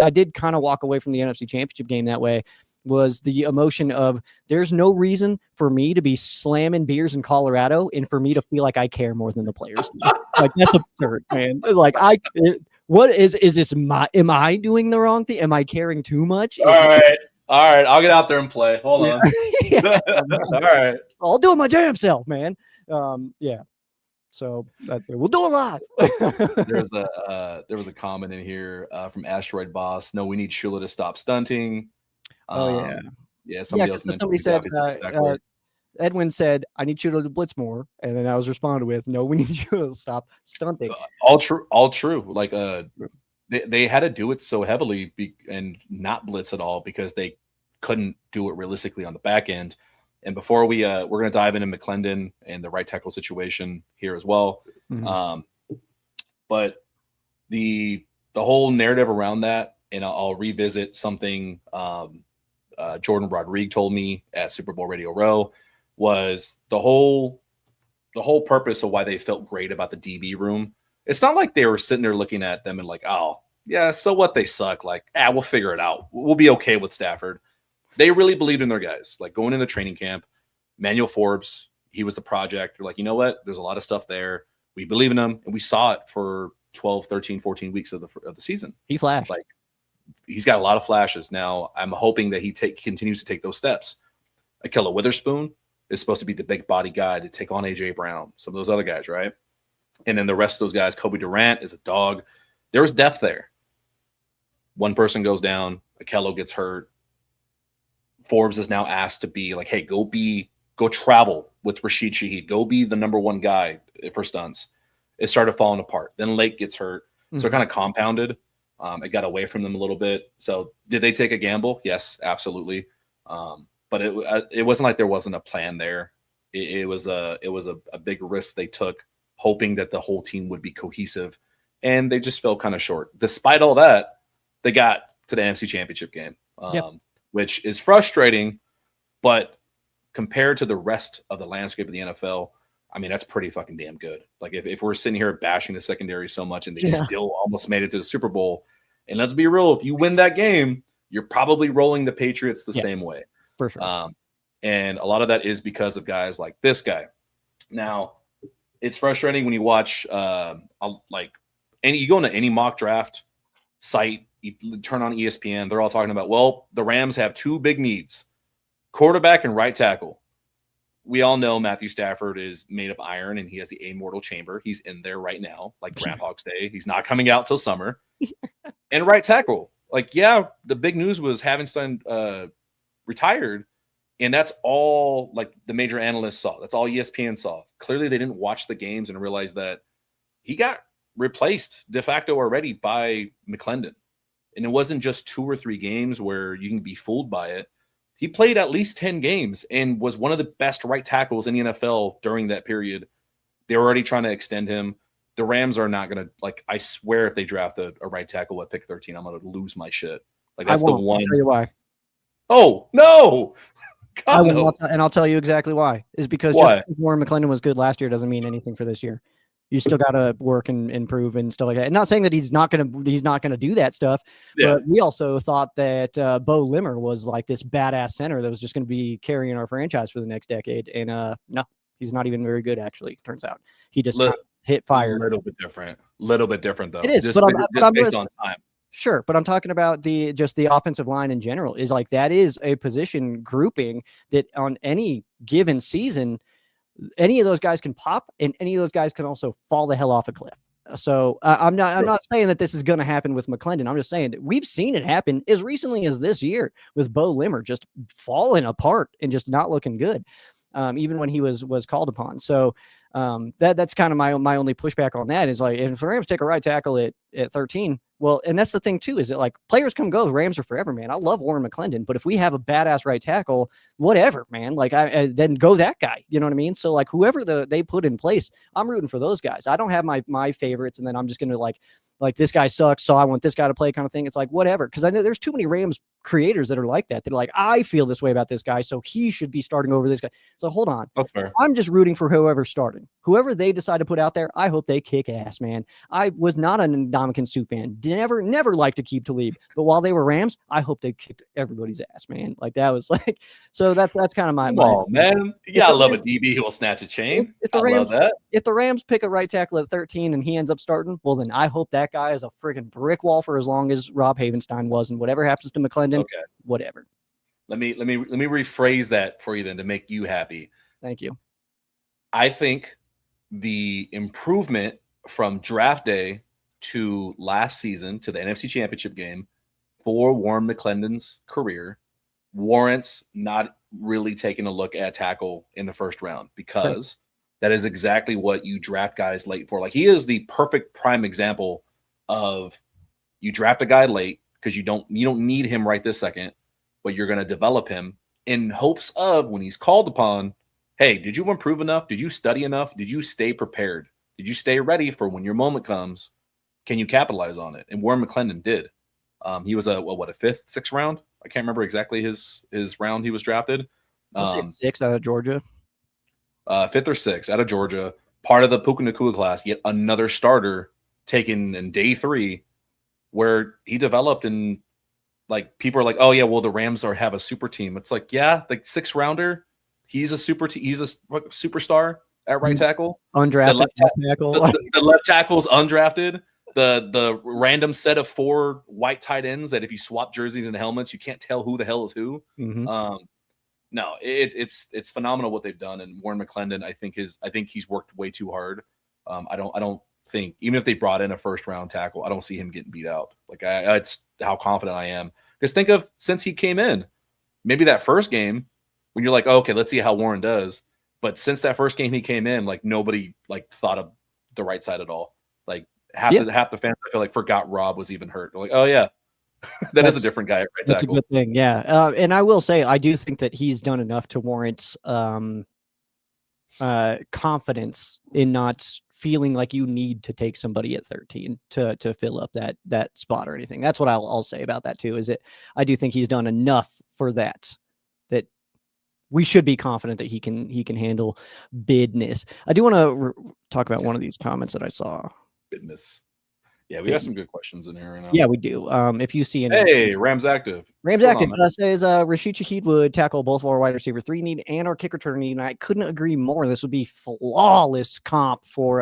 I did kind of walk away from the NFC Championship game that way, was the emotion of there's no reason for me to be slamming beers in Colorado and for me to feel like I care more than the players. Like, that's absurd, man. Like what is this? Am I doing the wrong thing? Am I caring too much? All right, I'll get out there and play. Hold on. Yeah. All right. I'll do it my damn self, man. Yeah. So that's it. We'll do it live. There was a comment in here from Asteroid Boss. No, we need Shula to stop stunting. Yeah. Somebody said Edwin said, I need Shula to blitz more, and then I was responded with, no, we need Shula to stop stunting. All true. Like they had to do it so heavily and not blitz at all because they couldn't do it realistically on the back end. And before we're going to dive into McClendon and the right tackle situation here as well. Mm-hmm. But the whole narrative around that, and I'll revisit something Jordan Rodriguez told me at Super Bowl Radio Row, was the whole purpose of why they felt great about the DB room. It's not like they were sitting there looking at them and like, oh, yeah, so what, they suck. Like, we'll figure it out. We'll be okay with Stafford. They really believed in their guys. Like going into training camp, Manuel Forbes, he was the project. They're like, you know what? There's a lot of stuff there. We believe in him, and we saw it for 12, 13, 14 weeks of the season. He flashed. Like, he's got a lot of flashes. Now, I'm hoping that he continues to take those steps. Ahkello Witherspoon is supposed to be the big body guy to take on A.J. Brown, some of those other guys, right? And then the rest of those guys, Kobe Durant is a dog. There was depth there. One person goes down. Ahkello gets hurt. Forbes is now asked to be like, hey, go travel with Rashid Shaheed. Go be the number one guy for stunts. It started falling apart. Then Lake gets hurt. Mm-hmm. So it kind of compounded. It got away from them a little bit. So did they take a gamble? Yes, absolutely. But it wasn't like there wasn't a plan there. It was a big risk they took, hoping that the whole team would be cohesive, and they just fell kind of short. Despite all that, they got to the NFC Championship game, which is frustrating, but compared to the rest of the landscape of the NFL, I mean, that's pretty fucking damn good. Like if we're sitting here bashing the secondary so much and they still almost made it to the Super Bowl, and let's be real, if you win that game, you're probably rolling the Patriots the same way. For sure. And a lot of that is because of guys like this guy. Now, it's frustrating when you watch you go into any mock draft site, you turn on ESPN, they're all talking about, well, the Rams have two big needs, quarterback and right tackle. We all know Matthew Stafford is made of iron and he has the immortal chamber. He's in there right now, like Groundhog's Day. He's not coming out till summer. And right tackle, the big news was Havenstein retired, and that's all like the major analysts saw. That's all ESPN saw. Clearly, they didn't watch the games and realize that he got replaced de facto already by McClendon. And it wasn't just 2 or 3 games where you can be fooled by it. He played at least 10 games and was one of the best right tackles in the NFL during that period. They were already trying to extend him. The Rams are not going to, I swear if they draft a right tackle at pick 13, I'm going to lose my shit. That's the one. I'll tell you why. Oh, no. God, no. And I'll tell you exactly why. Is because just Warren McClendon was good last year doesn't mean anything for this year. You still got to work and improve and stuff like that. And not saying that he's not gonna do that stuff, but we also thought that Bo Limmer was like this badass center that was just going to be carrying our franchise for the next decade. And no, he's not even very good. Actually, turns out he just hit fire. A little bit different though. It is, just based on time. Sure, but I'm talking about the offensive line in general. Is like that is a position grouping that on any given season, any of those guys can pop, and any of those guys can also fall the hell off a cliff. So I'm not saying that this is going to happen with McClendon. I'm just saying that we've seen it happen as recently as this year with Bo Limmer just falling apart and just not looking good, even when he was called upon. So that's kind of my only pushback on that is like, if the Rams take a right tackle at 13, well, and that's the thing too, is that like players come and go, the Rams are forever, man. I love Warren McClendon, but if we have a badass right tackle, whatever, man, like then go that guy, you know what I mean? So like whoever they put in place, I'm rooting for those guys. I don't have my favorites, and then I'm just going to like this guy sucks, so I want this guy to play kind of thing. It's like, whatever. Cause I know there's too many Rams creators that are like that. They're like, I feel this way about this guy, so he should be starting over this guy. So hold on. That's fair. I'm just rooting for whoever's starting. Whoever they decide to put out there, I hope they kick ass, man. I was not an Ndamukong Suh fan. Never liked to keep Talib. But while they were Rams, I hope they kicked everybody's ass, man. Like that was like, so that's kind of my. Come on, man. Yeah, I love a DB who will snatch a chain. I love that. If the Rams pick a right tackle at 13 and he ends up starting, well, then I hope that guy is a freaking brick wall for as long as Rob Havenstein was, and whatever happens to McClendon, whatever. Let me rephrase that for you then to make you happy. Thank you. I think the improvement from draft day to last season to the NFC Championship game for Warren McClendon's career warrants not really taking a look at tackle in the first round, because that is exactly what you draft guys late for. Like, he is the perfect prime example of you draft a guy late because you don't need him right this second, but you're going to develop him in hopes of when he's called upon, hey, did you improve enough? Did you study enough? Did you stay prepared? Did you stay ready for when your moment comes? Can you capitalize on it? And Warren McClendon did. He was a 5th, 6th round. I can't remember exactly his round he was drafted. 6 out of Georgia. 5th or 6th out of Georgia. Part of the Puka Nacua class. Yet another starter taken in day 3, where he developed, and like people are like, oh yeah, well the Rams have a super team. It's like, yeah, the 6th rounder, he's a superstar at right tackle. Undrafted tackle. The left tackle's undrafted. The random set of 4 white tight ends that if you swap jerseys and helmets, you can't tell who the hell is who. Mm-hmm. No, it's phenomenal what they've done. And Warren McClendon, I think he's worked way too hard. I don't think, even if they brought in a first round tackle, I don't see him getting beat out. Like it's how confident I am. Because think of, since he came in, maybe that first game when you're like, oh, okay, let's see how Warren does. But since that first game he came in, like nobody like thought of the right side at all. Like half the fans, I feel like, forgot Rob was even hurt. They're like, oh yeah, That is a different guy. Right That's tackle. a good thing. Yeah. And I will say, I do think that he's done enough to warrant confidence in not feeling like you need to take somebody at 13 to fill up that spot or anything. That's what I'll say about that too, is that I do think he's done enough for that we should be confident that he can handle bidness. I do want to talk about one of these comments that I saw. Bidness. Yeah, we got some good questions in here right now. Yeah, we do. If you see any, hey, Rams active. Says Rashid Shaheed would tackle both of our wide receiver 3 need and our kick return need, and I couldn't agree more. This would be flawless comp for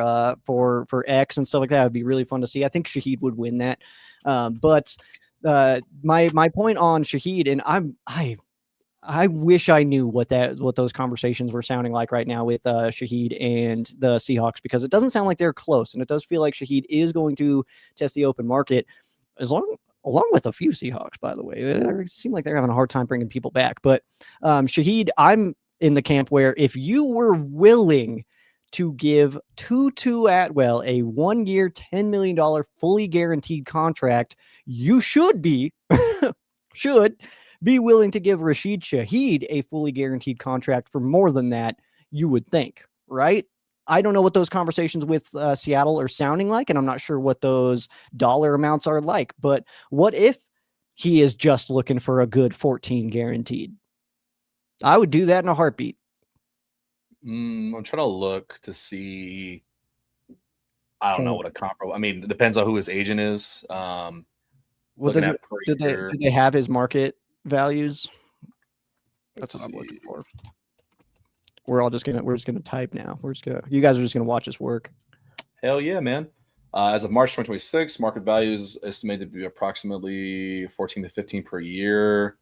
X and stuff like that. It would be really fun to see. I think Shaheed would win that. But my point on Shaheed, and I wish I knew what those conversations were sounding like right now with Shaheed and the Seahawks, because it doesn't sound like they're close, and it does feel like Shaheed is going to test the open market, along with a few Seahawks, by the way. It seems like they're having a hard time bringing people back. But Shaheed, I'm in the camp where if you were willing to give Tutu Atwell a 1-year, $10 million fully guaranteed contract, you should be willing to give Rashid Shaheed a fully guaranteed contract for more than that, you would think, right? I don't know what those conversations with Seattle are sounding like, and I'm not sure what those dollar amounts are like, but what if he is just looking for a good 14 guaranteed? I would do that in a heartbeat. I'm trying to look to see. I don't know what a comparable. I mean, it depends on who his agent is. Well, do they have his market values? That's what I'm looking for. We're just gonna type now. You guys are just gonna watch us work. Hell yeah, man. As of March 2026, market value is estimated to be approximately 14 to 15 per year.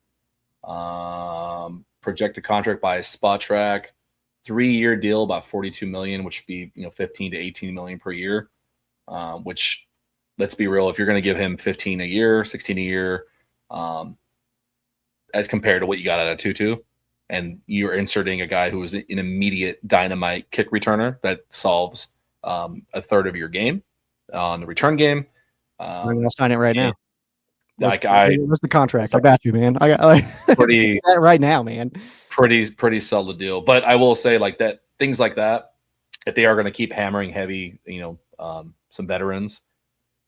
Projected contract by Spot Track, 3-year deal about 42 million, which would be 15 to 18 million per year. Which, let's be real, if you're going to give him 15 a year, 16 a year, as compared to what you got out of Tutu, and you're inserting a guy who is an immediate dynamite kick returner that solves a third of your game on the return game. I'll sign it right now. What's the contract? I got you, man. I got pretty that right now, man. Pretty solid deal. But I will say, like, that things like that, if they are going to keep hammering heavy, some veterans,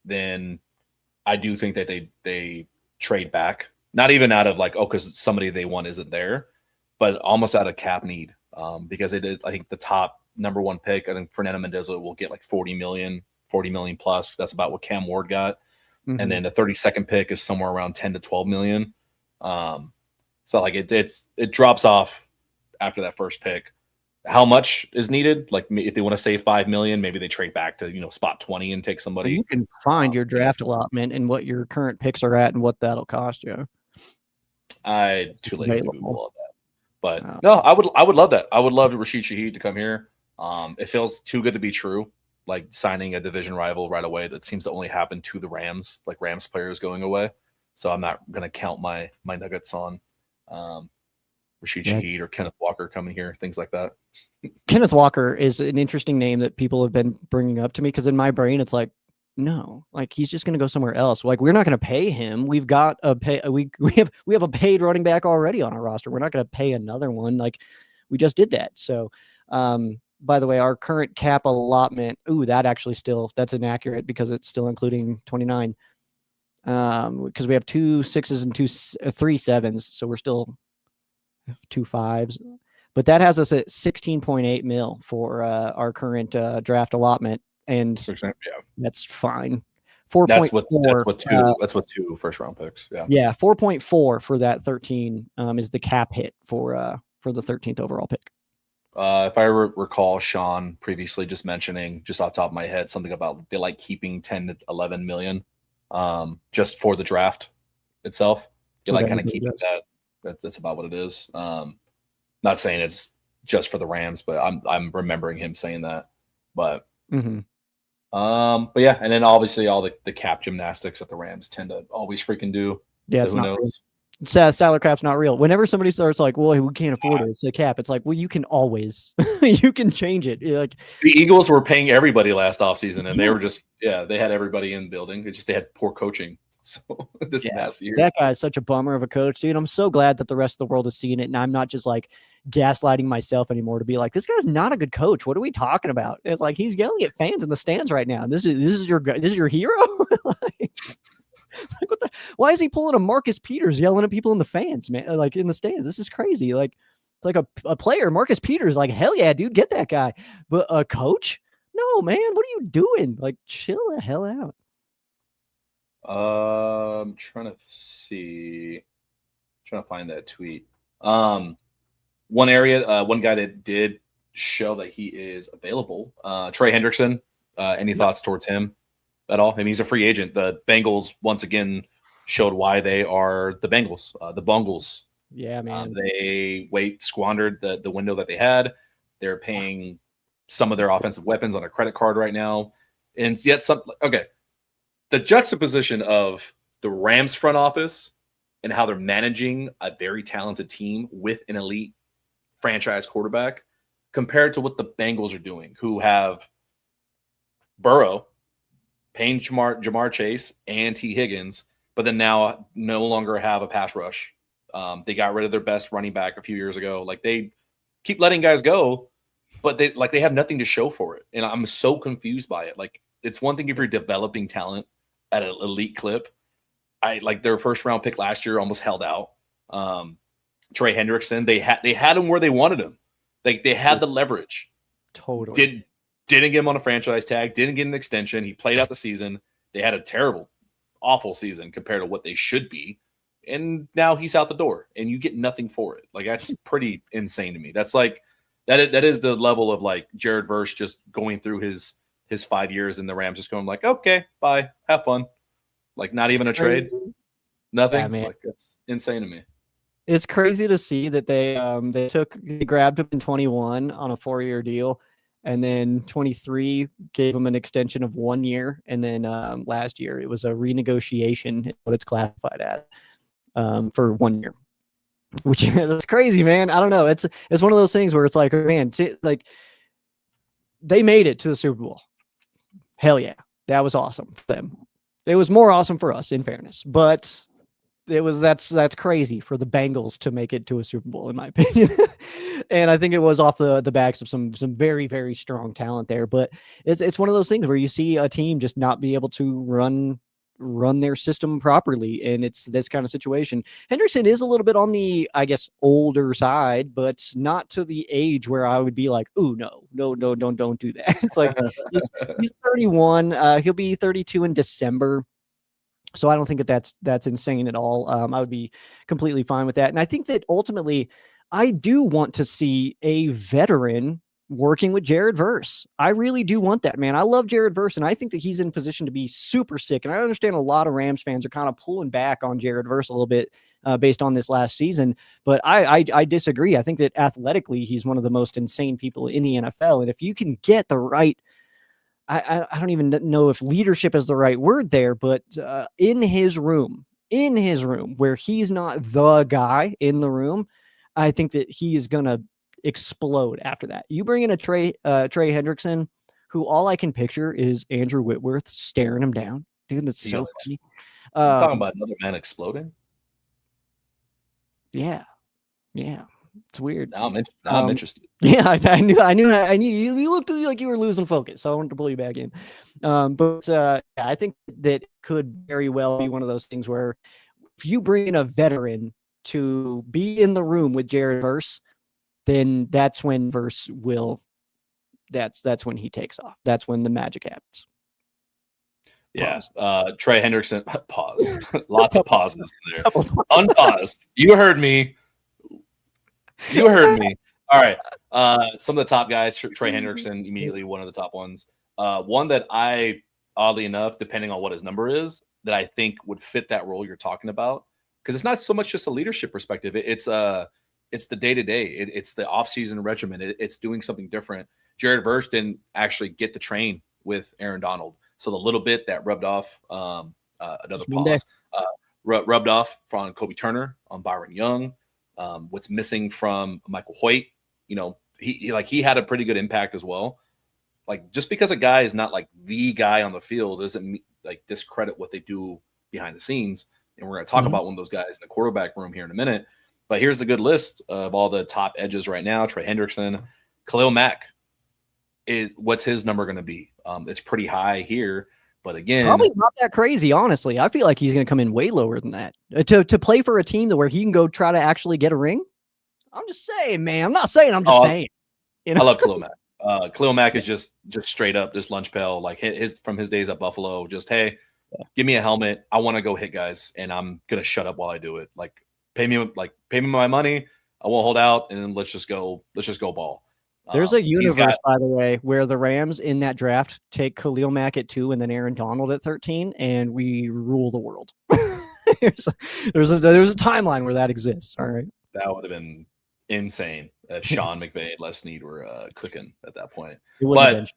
then I do think that they trade back. Not even out of because somebody they want isn't there, but almost out of cap need. Because I think the top number 1 pick, I think Fernando Mendoza will get like 40 million plus. That's about what Cam Ward got. Mm-hmm. And then the 32nd pick is somewhere around 10 to 12 million. So like it drops off after that first pick. How much is needed? Like, if they want to save 5 million, maybe they trade back to spot 20 and take somebody. You can find your draft allotment and what your current picks are at and what that'll cost you. Too late to Google all that. But no, I would love that. I would love Rashid Shaheed to come here. It feels too good to be true. Like signing a division rival right away. That seems to only happen to the Rams. Like Rams players going away. So I'm not gonna count my nuggets on Rashid Shaheed or Kenneth Walker coming here, things like that. Kenneth Walker is an interesting name that people have been bringing up to me, because in my brain it's like, no, like he's just going to go somewhere else. Like, we're not going to pay him. We've got we have a paid running back already on our roster. We're not going to pay another one. Like, we just did that. So, by the way, our current cap allotment, that's inaccurate because it's still including 29. Because we have 2 6s and 3 7s, so we're still 2 5s. But that has us at 16.8 mil for our current draft allotment, and that's fine. 4.4. That's what 2 first round picks. Yeah. Yeah, 4.4 for that 13 is the cap hit for the 13th overall pick. If I recall Sean previously just mentioning, just off the top of my head, something about they like keeping 10 to 11 million just for the draft itself. They like kind of keeping that. That's about what it is. Not saying it's just for the Rams, but I'm remembering him saying that. But but yeah, and then obviously all the cap gymnastics that the Rams tend to always freaking do. Yeah, so who knows? Salary cap's not real. Whenever somebody starts like, well, we can't afford it, it's the cap. It's like, well, you can always you can change it. You're like, the Eagles were paying everybody last offseason, and they were just they had everybody in the building. It's just they had poor coaching. So this past year. That guy is such a bummer of a coach, dude. I'm so glad that the rest of the world is seeing it, and I'm not just like gaslighting myself anymore to be like, this guy's not a good coach. What are we talking about? It's like he's yelling at fans in the stands right now. This is your hero. Like, what why is he pulling a Marcus Peters yelling at people in the fans, man? Like in the stands. This is crazy. Like it's like a player, Marcus Peters, like, hell yeah, dude, get that guy. But a coach? No, man, what are you doing? Like, chill the hell out. I'm trying to find that tweet. One guy that did show that he is available. Trey Hendrickson. Any thoughts towards him at all? I mean, he's a free agent. The Bengals once again showed why they are the Bengals, the Bungles. Yeah, man. They squandered the window that they had. They're paying some of their offensive weapons on a credit card right now, and yet the juxtaposition of the Rams front office and how they're managing a very talented team with an elite franchise quarterback compared to what the Bengals are doing, who have Burrow, paying Jamar Chase and T. Higgins, but then now no longer have a pass rush. They got rid of their best running back a few years ago. Like, they keep letting guys go, but they have nothing to show for it. And I'm so confused by it. Like, it's one thing if you're developing talent at an elite clip. Their first round pick last year almost held out. Trey Hendrickson, they had him where they wanted him. They had the leverage. Totally. Didn't get him on a franchise tag, didn't get an extension. He played out the season. They had a terrible, awful season compared to what they should be. And now he's out the door and you get nothing for it. Like, that's pretty insane to me. That's like, that is the level of like Jared Verse just going through his 5 years in the Rams, just going like, okay, bye, have fun. Like, not even a trade, nothing. Yeah, like, that's insane to me. It's crazy to see that they grabbed him in 21 on a 4-year deal, and then 23 gave him an extension of 1 year, and then last year it was a renegotiation, what it's classified as, for 1 year. Which that's crazy, man. I don't know. It's one of those things where it's like, man, like they made it to the Super Bowl. Hell yeah, that was awesome for them. It was more awesome for us, in fairness, but that's crazy for the Bengals to make it to a Super Bowl, in my opinion. And I think it was off the backs of some very, very strong talent there. But it's one of those things where you see a team just not be able to run their system properly, and it's this kind of situation. Henderson is a little bit on the, I guess, older side, but not to the age where I would be like, "Ooh, no, don't do that." It's like he's 31. He'll be 32 in December. So I don't think that's insane at all. I would be completely fine with that. And I think that ultimately I do want to see a veteran working with Jared Verse. I really do want that, man. I love Jared Verse, and I think that he's in position to be super sick. And I understand a lot of Rams fans are kind of pulling back on Jared Verse a little bit based on this last season. But I disagree. I think that athletically, he's one of the most insane people in the NFL. And if you can get the right, I don't even know if leadership is the right word there, but in his room where he's not the guy in the room, I think that he is going to explode after that. You bring in a Trey Hendrickson, who all I can picture is Andrew Whitworth staring him down. Dude, that's so funny. Talking about another man exploding? Yeah. It's weird. Now I'm interested. Yeah, I knew you looked like you were losing focus, so I wanted to pull you back in. I think that could very well be one of those things where if you bring in a veteran to be in the room with Jared Verse, then that's when Verse will. That's when he takes off. That's when the magic happens. Yeah. Trey Hendrickson. Pause. Lots of pauses in there. Unpause. You heard me. All right. Some of the top guys, Trey Hendrickson, immediately one of the top ones. One that I, oddly enough, depending on what his number is, that I think would fit that role you're talking about, because it's not so much just a leadership perspective. It's the day-to-day. It's the off-season regimen. It's doing something different. Jared Verse didn't actually get the train with Aaron Donald. So the little bit that rubbed off, another pause, rubbed off from Kobe Turner on Byron Young. What's missing from Michael Hoyt, he had a pretty good impact as well. Like, just because a guy is not like the guy on the field doesn't discredit what they do behind the scenes. And we're going to talk about one of those guys in the quarterback room here in a minute. But here's the good list of all the top edges right now. Trey Hendrickson, Khalil Mack. What's his number going to be? It's pretty high here. But again, probably not that crazy, honestly. I feel like he's going to come in way lower than that to play for a team where he can go try to actually get a ring. I'm just saying, man. I'm not saying. I'm just saying. You know? I love Khalil Mack. Khalil Mack is just straight up this lunch pail, like from his days at Buffalo. Just hey, give me a helmet. I want to go hit guys, and I'm gonna shut up while I do it. Like pay me my money. I won't hold out, and then let's just go ball. There's a universe, by the way, where the Rams in that draft take Khalil Mack at 2 and then Aaron Donald at 13, and we rule the world. there's a timeline where that exists. All right, that would have been insane if Sean McVay and Les Snead were cooking at that point. But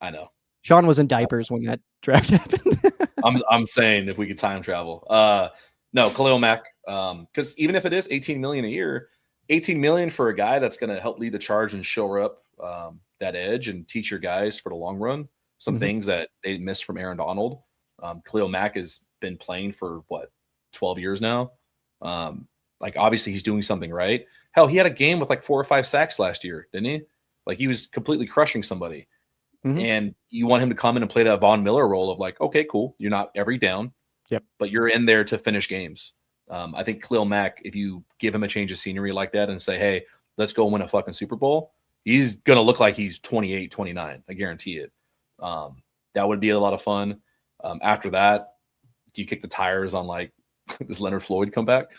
I know Sean was in diapers when that draft happened. I'm saying if we could time travel, no, Khalil Mack, because even if it is $18 million a year. $18 million for a guy that's going to help lead the charge and shore up that edge and teach your guys for the long run some things that they missed from Aaron Donald. Khalil Mack has been playing for 12 years now. Like obviously he's doing something right. Hell, he had a game with like 4 or 5 sacks last year, didn't he? Like he was completely crushing somebody. And you want him to come in and play that Von Miller role of like, okay, cool, you're not every down, but you're in there to finish games. I think Khalil Mack, if you give him a change of scenery like that and say, hey, let's go win a fucking Super Bowl, he's going to look like he's 28, 29. I guarantee it. That would be a lot of fun. After that, do you kick the tires on like, does Leonard Floyd come back?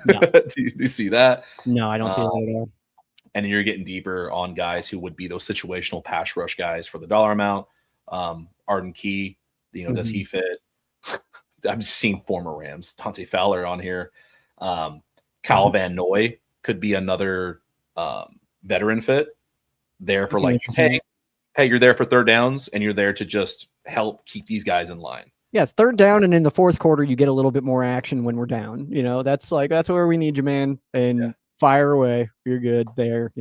No. do you see that? No, I don't see that at all. And then you're getting deeper on guys who would be those situational pass rush guys for the dollar amount. Arden Key, does he fit? I'm just seeing former Rams, Dante Fowler on here. Kyle Van Noy could be another veteran fit there for like, hey, you're there for third downs and you're there to just help keep these guys in line. Yeah, third down and in the fourth quarter, you get a little bit more action when we're down. That's where we need you, man. And fire away. You're good there,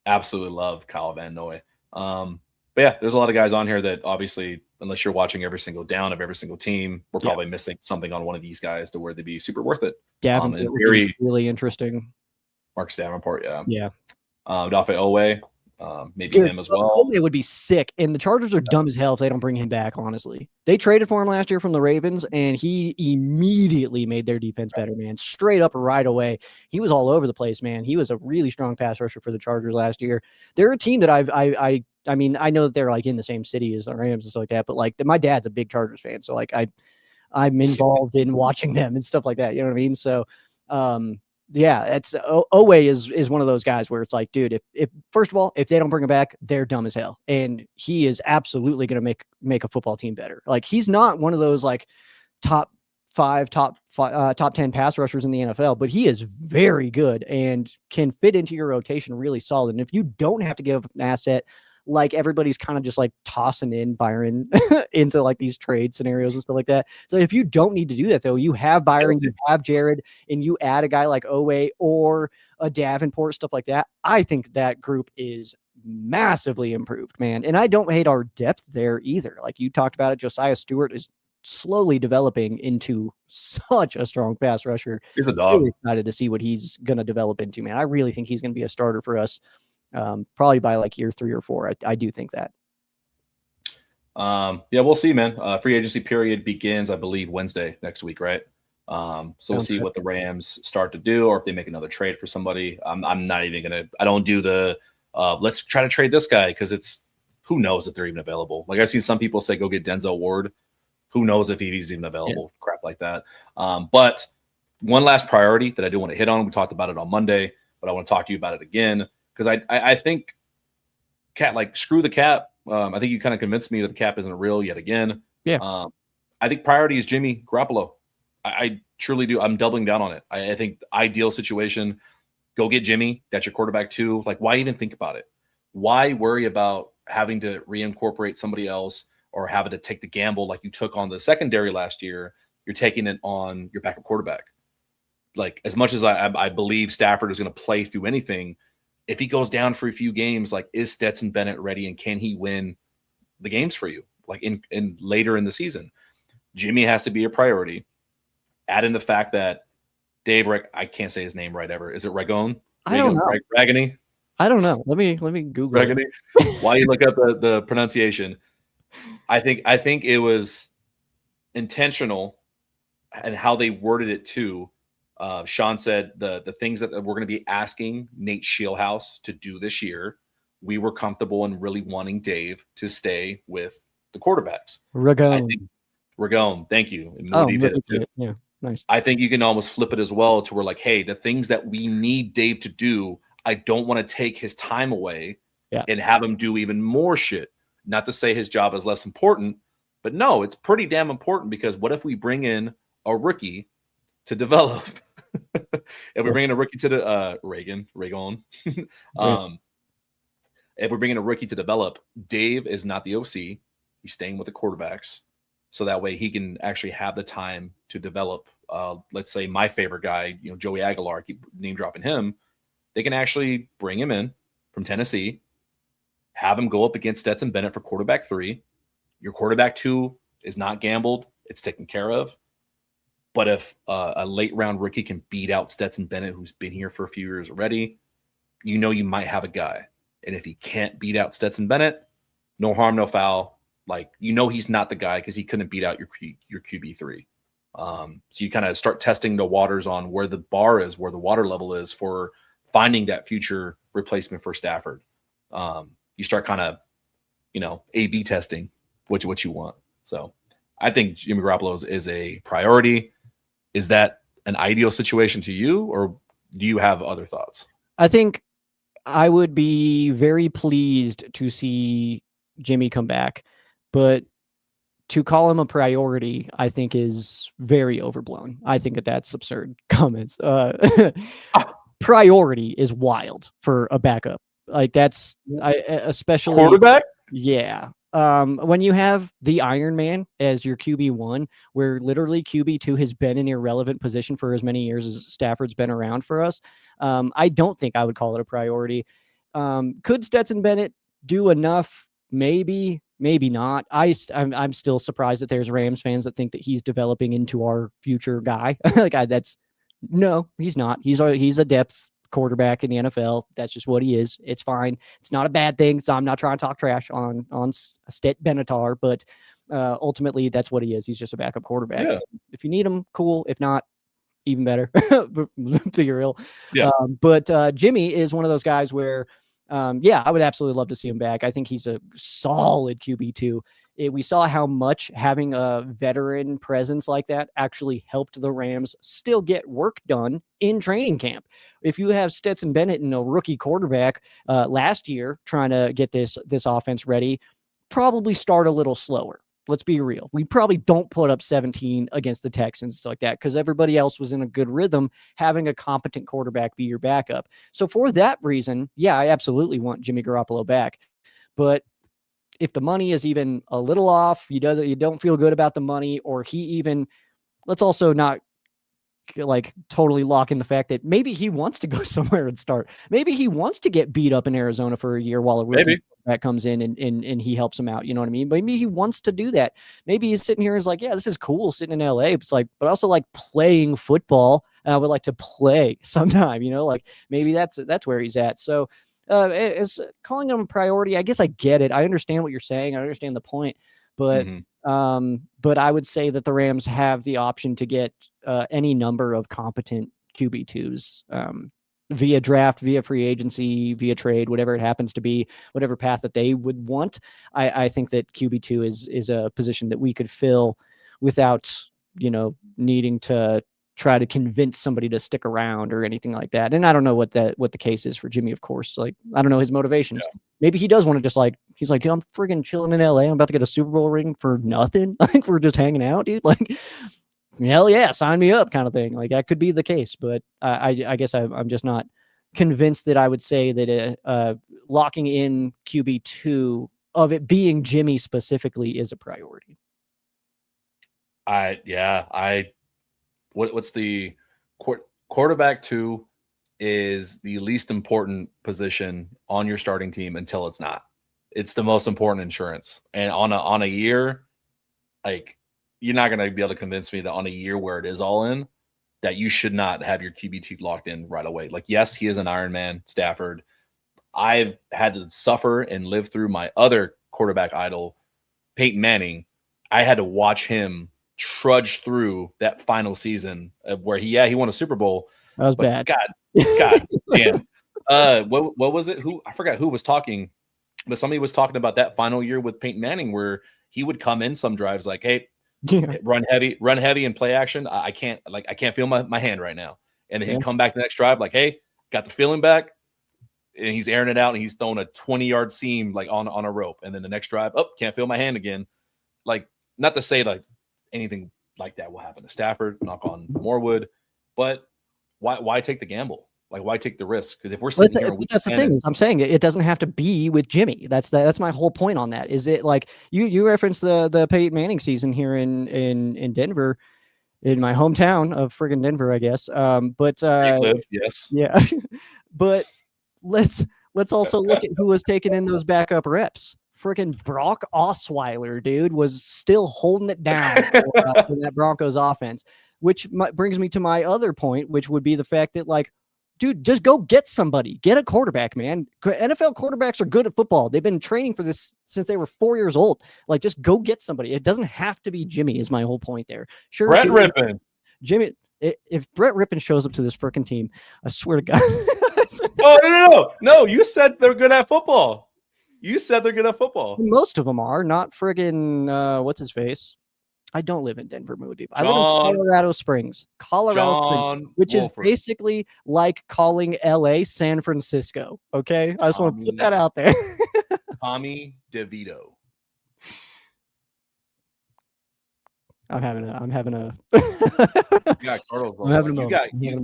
Absolutely love Kyle Van Noy. But yeah, there's a lot of guys on here that obviously, unless you're watching every single down of every single team, we're probably missing something on one of these guys to where they'd be super worth it. Davenport would be really interesting. Marcus Davenport, yeah. Dafe Owe, maybe him as well. It would be sick. And the Chargers are dumb as hell if they don't bring him back, honestly. They traded for him last year from the Ravens, and he immediately made their defense better, man. Straight up right away. He was all over the place, man. He was a really strong pass rusher for the Chargers last year. They're a team that I mean, I know that they're like in the same city as the Rams and stuff like that, but like my dad's a big Chargers fan. So like I'm involved in watching them and stuff like that. You know what I mean? So, it's Owe is one of those guys where it's like, dude, if first of all, if they don't bring him back, they're dumb as hell. And he is absolutely going to make a football team better. Like he's not one of those like top 10 pass rushers in the NFL, but he is very good and can fit into your rotation really solid. And if you don't have to give up an asset, like everybody's kind of just like tossing in Byron into like these trade scenarios and stuff like that. So if you don't need to do that though, you have Byron, you have Jared, and you add a guy like Owe or a Davenport, stuff like that. I think that group is massively improved, man. And I don't hate our depth there either. Like you talked about it, Josiah Stewart is slowly developing into such a strong pass rusher. He's a dog. I'm really excited to see what he's going to develop into, man. I really think he's going to be a starter for us. Probably by like year 3 or 4. I do think that. We'll see, man. Free agency period begins, I believe, Wednesday next week, right? So we'll see what the Rams start to do, or if they make another trade for somebody. I'm not even gonna. I don't do the let's try to trade this guy because it's who knows if they're even available. Like I've seen some people say go get Denzel Ward. Who knows if he's even available? Crap like that. But one last priority that I do want to hit on. We talked about it on Monday, but I want to talk to you about it again. Because I think screw the cap. I think you kind of convinced me that the cap isn't real yet again. Yeah. I think priority is Jimmy Garoppolo. I truly do. I'm doubling down on it. I think the ideal situation, go get Jimmy. That's your quarterback too. Like, why even think about it? Why worry about having to reincorporate somebody else or having to take the gamble like you took on the secondary last year? You're taking it on your backup quarterback. Like, as much as I believe Stafford is going to play through anything, if he goes down for a few games, like, is Stetson Bennett ready and can he win the games for you? Like in later in the season, Jimmy has to be a priority. Add in the fact that I can't say his name right ever. Is it Ragone? I don't know. Ragany? I don't know. Let me Google Ragany? While you look up the pronunciation, I think it was intentional and how they worded it too. Sean said the things that we're going to be asking Nate Shieldhouse to do this year, we were comfortable in really wanting Dave to stay with the quarterbacks. Ragone. Thank you. Yeah, nice. I think you can almost flip it as well to where like, hey, the things that we need Dave to do, I don't want to take his time away and have him do even more shit. Not to say his job is less important, but no, it's pretty damn important because what if we bring in a rookie to develop? If we bring in a rookie to the Ragone, if we're bringing a rookie to develop, Dave is not the OC. He's staying with the quarterbacks. So that way he can actually have the time to develop. Let's say my favorite guy, Joey Aguilar, keep name dropping him. They can actually bring him in from Tennessee, have him go up against Stetson Bennett for quarterback 3. Your quarterback 2 is not gambled. It's taken care of. But if a late round rookie can beat out Stetson Bennett, who's been here for a few years already, you might have a guy. And if he can't beat out Stetson Bennett, no harm, no foul. Like, he's not the guy because he couldn't beat out your QB3. So you kind of start testing the waters on where the bar is, where the water level is for finding that future replacement for Stafford. You start kind of, A/B testing what you want. So I think Jimmy Garoppolo is a priority. Is that an ideal situation to you, or do you have other thoughts? I think I would be very pleased to see Jimmy come back, but to call him a priority, I think is very overblown. I think that's absurd comments. Priority is wild for a backup. Like especially quarterback. Yeah. When you have the Iron Man as your QB1, where literally QB2 has been an irrelevant position for as many years as Stafford's been around for us, I don't think I would call it a priority. Could Stetson Bennett do enough? Maybe not. I'm still surprised that there's Rams fans that think that he's developing into our future guy. No, he's not. He's a depth quarterback in the NFL. That's just what he is. It's fine. It's not a bad thing. So I'm not trying to talk trash on Stet Benatar, but ultimately that's what he is. He's just a backup quarterback. Yeah. If you need him, cool. If not, even better. Be real. Yeah. But Jimmy is one of those guys where, I would absolutely love to see him back. I think he's a solid QB2. We saw how much having a veteran presence like that actually helped the Rams still get work done in training camp. If you have Stetson Bennett and a rookie quarterback last year trying to get this offense ready, probably start a little slower. Let's be real. We probably don't put up 17 against the Texans like that because everybody else was in a good rhythm, having a competent quarterback be your backup. So for that reason, yeah, I absolutely want Jimmy Garoppolo back. But if the money is even a little off, you don't feel good about the money, or let's also not like totally lock in the fact that maybe he wants to go somewhere and start. Maybe he wants to get beat up in Arizona for a year while a rookie that comes in and he helps him out. You know what I mean? Maybe he wants to do that. Maybe he's sitting here and is like, yeah, this is cool sitting in LA. It's like, but I also like playing football. And I would like to play sometime, like maybe that's where he's at. So it's calling him a priority. I guess I get it. I understand what you're saying. I understand the point, but I would say that the Rams have the option to get any number of competent QB2s via draft, via free agency, via trade, whatever it happens to be, whatever path that they would want. I think that QB2 is a position that we could fill without, needing to try to convince somebody to stick around or anything like that. And I don't know what the case is for Jimmy, of course. Like, I don't know his motivations. Yeah. Maybe he does want to just he's like, dude, I'm friggin' chilling in LA. I'm about to get a Super Bowl ring for nothing. Like, we're just hanging out, dude. Like, hell yeah, sign me up kind of thing. Like, that could be the case, but I guess I'm just not convinced that I would say that locking in QB2 of it being Jimmy specifically is a priority. What's the quarterback 2 is the least important position on your starting team until it's not. It's the most important insurance. And on a year, like you're not going to be able to convince me that on a year where it is all in, that you should not have your QB2 locked in right away. Like, yes, he is an Iron Man, Stafford. I've had to suffer and live through my other quarterback idol, Peyton Manning. I had to watch him trudge through that final season of where he won a Super Bowl. That was bad. God damn. What was it? I forgot who was talking, but somebody was talking about that final year with Peyton Manning where he would come in some drives like, hey, run heavy and play action. I can't feel my hand right now. And then he'd come back the next drive like, hey, got the feeling back. And he's airing it out and he's throwing a 20-yard seam like on a rope. And then the next drive, can't feel my hand again. Like, not to say like anything like that will happen to Stafford, knock on more wood, but why take the gamble? Like, why take the risk? Because if we're sitting here, that's the thing is, I'm saying it doesn't have to be with Jimmy. That's my whole point on that. Is it like you referenced the Peyton Manning season here in Denver, in my hometown of friggin' Denver, I guess. Yes, yeah, but let's also look at who was taking in those backup reps. Friggin' Brock Osweiler, dude, was still holding it down for that Broncos offense, which brings me to my other point, which would be the fact that, like, dude, just go get somebody. Get a quarterback, man. NFL quarterbacks are good at football. They've been training for this since they were 4 years old. Like, just go get somebody. It doesn't have to be Jimmy is my whole point there. Sure, Brett Rippon. Jimmy, if Brett Rippon shows up to this freaking team, I swear to God. No, you said they're good at football. You said they're good at football. Most of them are, not friggin' what's his face? I don't live in Denver, Moody. I live in Colorado Springs, which is basically like calling LA San Francisco. Okay, I just want to put that out there. Tommy DeVito. I'm having a. You got Cardinals.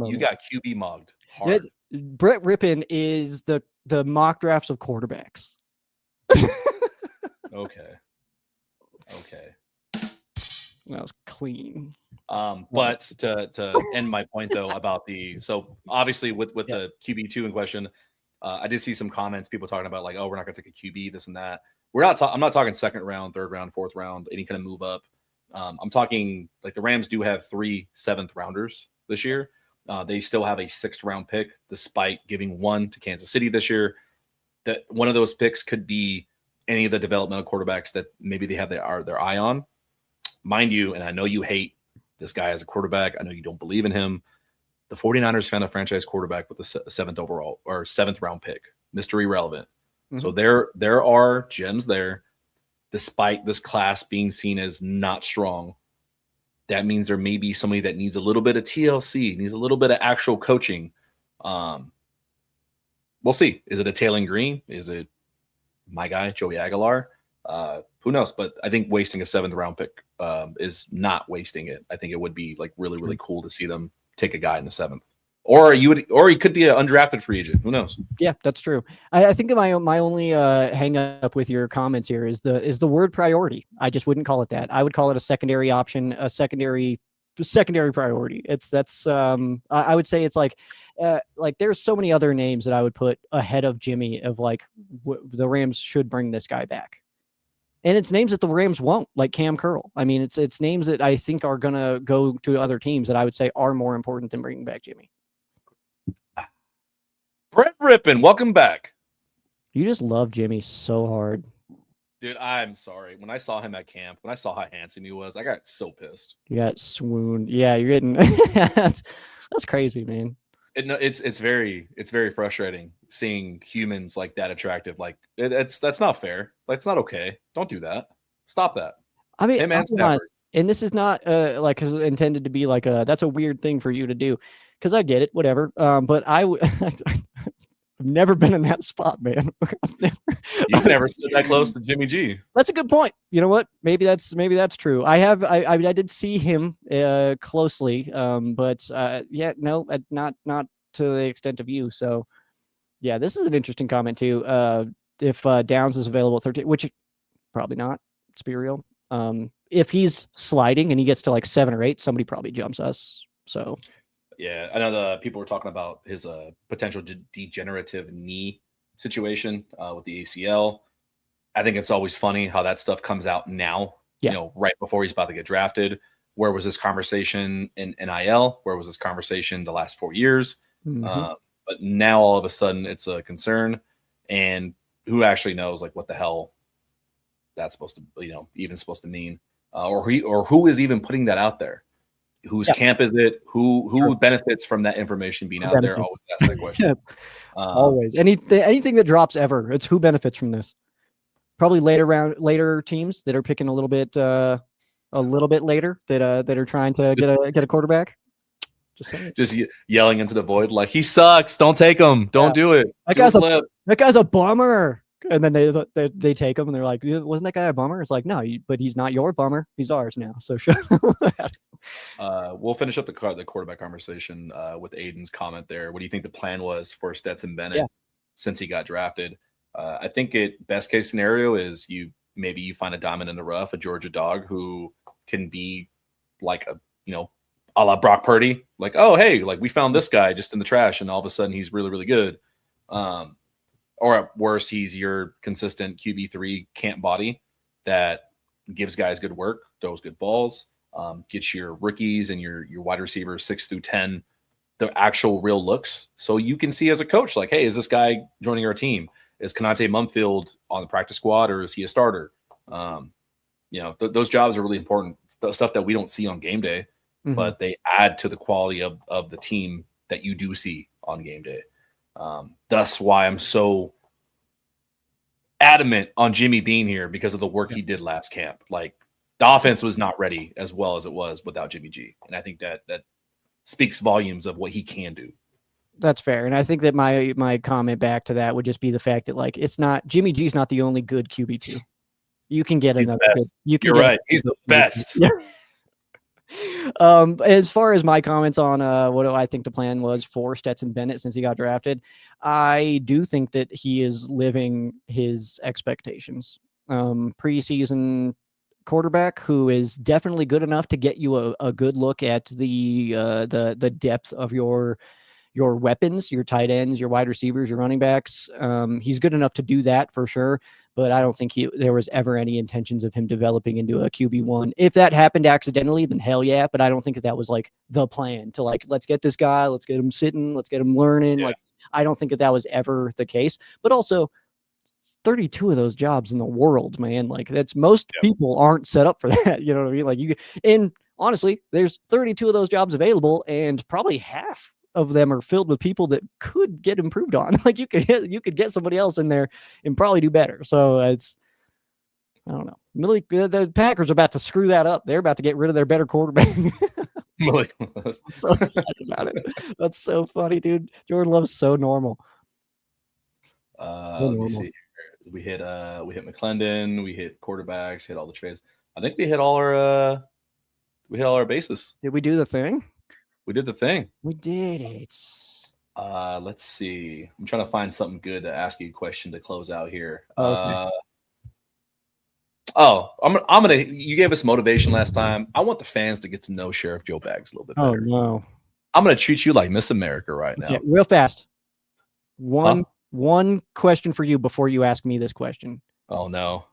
You got QB mugged hard. Brett Rippon is the mock drafts of quarterbacks. Okay. That was clean. But to end my point though about so obviously with the QB2 in question, I did see some comments, people talking about like, oh, we're not going to take a QB, this and that. I'm not talking second round, third round, fourth round, any kind of move up. I'm talking like the Rams do have 3 7th rounders this year. They still have a 6th round pick, despite giving 1 to Kansas City this year. That one of those picks could be any of the developmental quarterbacks that maybe they have their eye on. Mind you, and I know you hate this guy as a quarterback. I know you don't believe in him. The 49ers found a franchise quarterback with the 7th overall or 7th round pick, Mr. Irrelevant. Mm-hmm. So there are gems there, despite this class being seen as not strong. That means there may be somebody that needs a little bit of TLC, needs a little bit of actual coaching. We'll see. Is it a Taylor Green? Is it my guy, Joey Aguilar? Who knows? But I think wasting a 7th round pick is not wasting it. I think it would be like really, really cool to see them take a guy in the 7th. Or he could be an undrafted free agent. Who knows? Yeah, that's true. I think that my only hang up with your comments here is the word priority. I just wouldn't call it that. I would call it a secondary option, a secondary priority. I would say it's like there's so many other names that I would put ahead of Jimmy of like the Rams should bring this guy back. And it's names that the Rams won't, like Cam Curl. I mean, it's names that I think are going to go to other teams that I would say are more important than bringing back Jimmy. Brett Rippon, welcome back. You just love Jimmy so hard. Dude, I'm sorry. When I saw him at camp, when I saw how handsome he was, I got so pissed. You got swooned. Yeah, you're getting that's crazy, man. It's very frustrating seeing humans like that attractive. Like that's not fair. That's not okay. Don't do that. Stop that. I mean, I'll be honest, and this is not like intended to be like that's a weird thing for you to do, because I get it, whatever. But I've never been in that spot, man. You've never stood that close to Jimmy G. That's a good point. You know what? Maybe that's true. I did see him closely, but not to the extent of you. So yeah, this is an interesting comment too. If Downs is available at 13, which probably not. Let's be real. If he's sliding and he gets to like 7 or 8, somebody probably jumps us. So. Yeah, I know the people were talking about his potential degenerative knee situation with the ACL. I think it's always funny how that stuff comes out now. you know, right before he's about to get drafted. Where was this conversation in NIL? Where was this conversation the last 4 years? But now all of a sudden it's a concern, and who actually knows like what the hell that's supposed to, you know, even supposed to mean, or who is even putting that out there? Whose camp is it? Who benefits from that information being out there? Always ask that question. Always anything that drops ever, it's who benefits from this. Probably later teams that are picking a little bit later that are trying to get a quarterback. Just yelling into the void like, he sucks. Don't take him. Don't do it. That guy's a bummer. And then they take him and they're like, wasn't that guy a bummer? It's like, no, but he's not your bummer. He's ours now. So shut up. We'll finish up the quarterback conversation with Aiden's comment there. What do you think the plan was for Stetson Bennett since he got drafted? I think best case scenario is you find a diamond in the rough, a Georgia dog who can be like a la Brock Purdy, like, oh, hey, like we found this guy just in the trash and all of a sudden he's really, really good. Or at worst, he's your consistent QB3 camp body that gives guys good work, throws good balls, gets your rookies and your wide receivers 6 through 10 the actual real looks. So you can see as a coach, like, hey, is this guy joining our team? Is Konate Mumfield on the practice squad or is he a starter? Those jobs are really important. The stuff that we don't see on game day, but they add to the quality of the team that you do see on game day. That's why I'm so adamant on Jimmy Bean here because of the work he did last camp. Like the offense was not ready as well as it was without Jimmy G. And I think that speaks volumes of what he can do. That's fair. And I think that my comment back to that would just be the fact that like, it's not Jimmy G's not the only good QB2. You can get another good. You're right. He's the best. Yeah. As far as my comments on what I think the plan was for Stetson Bennett since he got drafted, I do think that he is living his expectations. Preseason quarterback who is definitely good enough to get you a good look at the depth of your weapons, your tight ends, your wide receivers, your running backs. He's good enough to do that for sure. But I don't think there was ever any intentions of him developing into a QB1. If that happened accidentally, then hell yeah. But I don't think that was like the plan to like, let's get this guy, let's get him sitting, let's get him learning. Yeah. Like, I don't think that was ever the case. But also 32 of those jobs in the world, man. Like that's most people aren't set up for that. You know what I mean? Like and honestly, there's 32 of those jobs available and probably half of them are filled with people that could get improved on. Like you could get somebody else in there and probably do better. So I don't know. Really, the Packers are about to screw that up. They're about to get rid of their better quarterback. I'm so excited about it. That's so funny, dude. Jordan Love's so normal. Let me see. We hit McClendon. We hit quarterbacks. Hit all the trades. I think we hit all our bases. Did we do the thing? We did the thing. We did it. Let's see. I'm trying to find something good to ask you a question to close out here. Okay. I'm gonna. You gave us motivation last time. I want the fans to get to know Sheriff Joe Bags a little bit better. Oh no. I'm gonna treat you like Miss America right now. Okay, real fast. One question for you before you ask me this question. Oh no.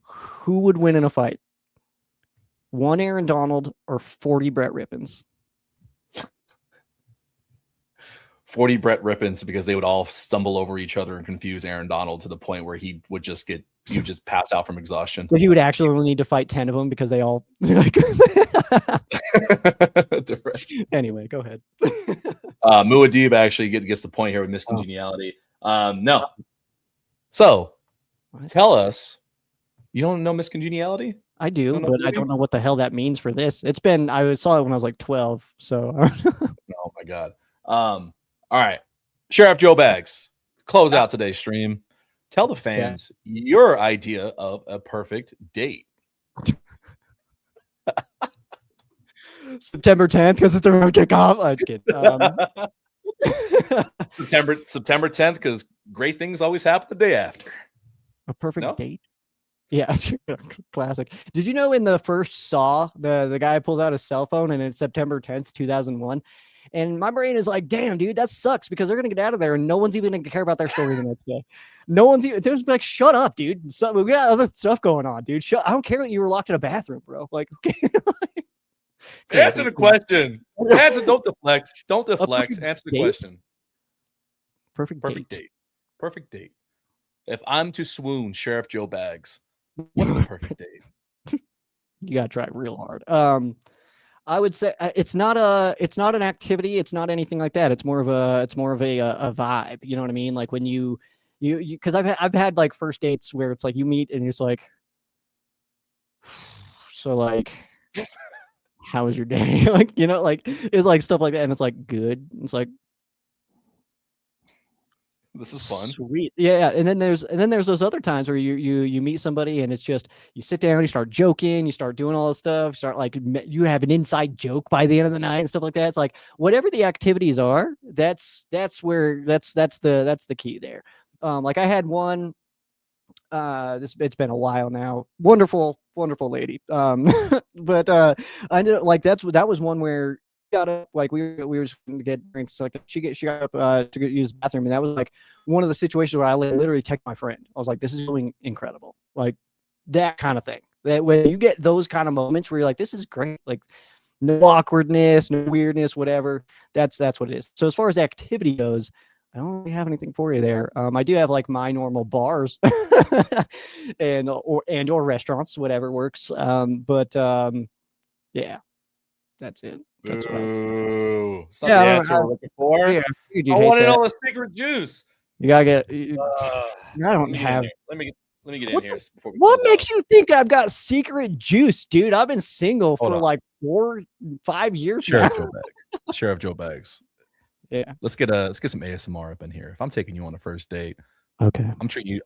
Who would win in a fight? 1 Aaron Donald or 40 Brett Rippins? 40 Brett Rippins because they would all stumble over each other and confuse Aaron Donald to the point where he would just pass out from exhaustion. But he would actually need to fight 10 of them because they all like Anyway, go ahead. Muad'Dib actually gets the point here with miscongeniality. No. So tell us, you don't know miscongeniality? I do, but I don't know what the hell that means for this. I saw it when I was like 12, so oh my god. All right, Sheriff Joe Bags, close out today's stream. Tell the fans your idea of a perfect date. September 10th because it's a real kickoff. I'm just kidding. September 10th because great things always happen the day after. A perfect date. Yeah, classic. Did you know in the first Saw, the guy pulls out his cell phone and it's September 10th, 2001, And my brain is like, damn, dude, that sucks because they're going to get out of there and no one's even going to care about their story the next day. No one's even, they're just like, shut up, dude. So, we got other stuff going on, dude. I don't care that you were locked in a bathroom, bro. Like, okay. Answer the question. Don't deflect. Don't deflect. Answer the date? question. Perfect date. Perfect date. If I'm to swoon Sheriff Joe Bags, what's the perfect date? You gotta try real hard. I would say it's not an activity. It's not anything like that. It's more of a vibe. You know what I mean? Like when you because I've had like first dates where it's like you meet and it's like, so like, how was your day? Like, you know, like it's like stuff like that, and it's like good. It's like, this is fun. Sweet. Yeah. And then there's those other times where you meet somebody and it's just, you sit down, you start joking, you start doing all this stuff, start like, you have an inside joke by the end of the night and stuff like that. It's like, whatever the activities are, that's the key there. Like I had one, it's been a while now. Wonderful lady. But I ended up like, that was one where got up, like we were going to get drinks, like she got up to go use the bathroom, and that was like one of the situations where I literally text my friend. I was like, this is going incredible, like that kind of thing. That when you get those kind of moments where you're like, this is great, like no awkwardness, no weirdness, whatever, that's what it is. So as far as activity goes, I don't really have anything for you there. I do have like my normal bars or restaurants, whatever works. Yeah, that's it. That's what I was Ooh, it's not the answer we're looking for. Yeah, I want to know the secret juice. You gotta get. I don't have. Let me get in here. What makes you think I've got secret juice, dude? I've been single for like 4-5 years now. Sheriff Joe Bags. Yeah. Let's get some ASMR up in here. If I'm taking you on a first date, okay, I'm treating you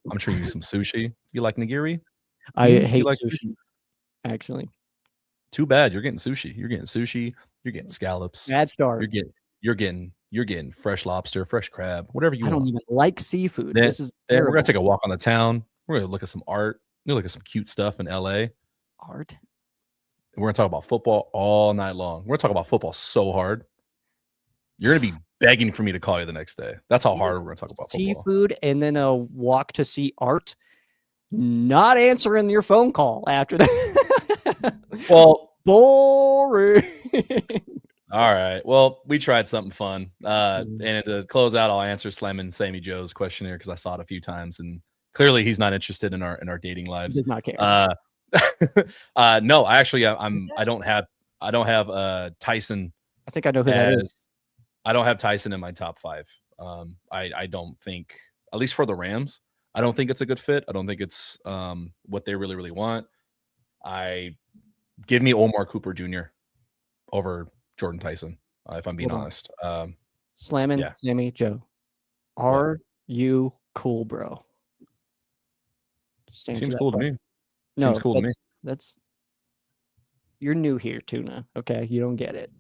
some sushi. You like nigiri? I hate sushi. Actually, too bad. You're getting sushi. You're getting scallops. Bad start. You're getting fresh lobster, fresh crab, whatever you want. I don't even like seafood. This is we're gonna take a walk on the town. We're gonna look at some art. We're gonna look at some cute stuff in LA. Art. We're gonna talk about football all night long. We're gonna talk about football so hard. You're gonna be begging for me to call you the next day. That's how hard we're gonna talk about football. Seafood and then a walk to see art. Not answering your phone call after that. Well, boring. All right. Well, we tried something fun. And to close out, I'll answer Slam Sammy Joe's questionnaire because I saw it a few times, and clearly he's not interested in our dating lives. He does not care. No, I actually I don't have Tyson. I think I know who that is. I don't have Tyson in my top 5. I don't think, at least for the Rams, I don't think it's a good fit. I don't think it's what they really, really want. Give me Omar Cooper Jr. over Jordan Tyson, if I'm being honest. Slammin', yeah. Sammy, Joe. Are you cool, bro? Seems cool to me. No, seems cool to me. That's you're new here, Tuna. Okay, you don't get it.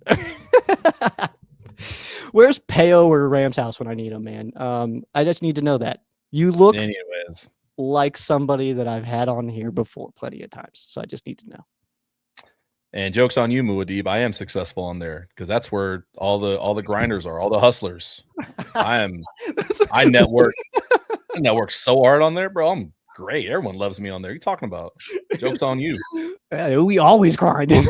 Where's Peo or Ram's house when I need him, man? I just need to know that. You look like somebody that I've had on here before plenty of times, so I just need to know. And joke's on you, Muad'Dib. I am successful on there because that's where all the grinders are, all the hustlers. I network so hard on there, bro. I'm great. Everyone loves me on there. What are you talking about? Joke's on you. We always grinding.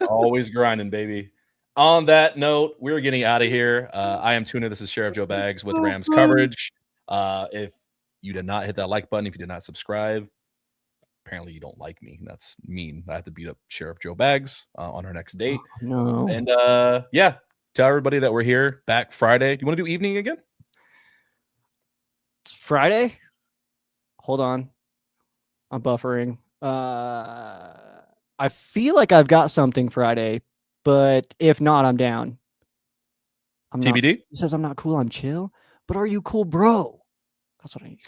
Always grinding, baby. On that note, we're getting out of here. I am Tuna. This is Sheriff Joe Bags with Rams coverage. If you did not hit that like button, if you did not subscribe, apparently you don't like me. That's mean. I have to beat up Sheriff Joe Bags on our next date. No. And yeah, tell everybody that we're here back Friday. Do you want to do evening again? Friday? Hold on. I'm buffering. I feel like I've got something Friday, but if not, I'm down. TBD? He says I'm not cool, I'm chill. But are you cool, bro? That's what I need.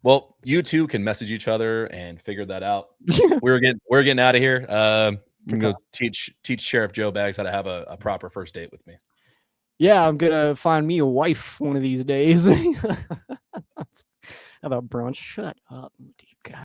Well, you two can message each other and figure that out. we're getting out of here. I'm gonna go teach Sheriff Joe Bags how to have a proper first date with me. Yeah, I'm gonna find me a wife one of these days. How about brunch? Shut up.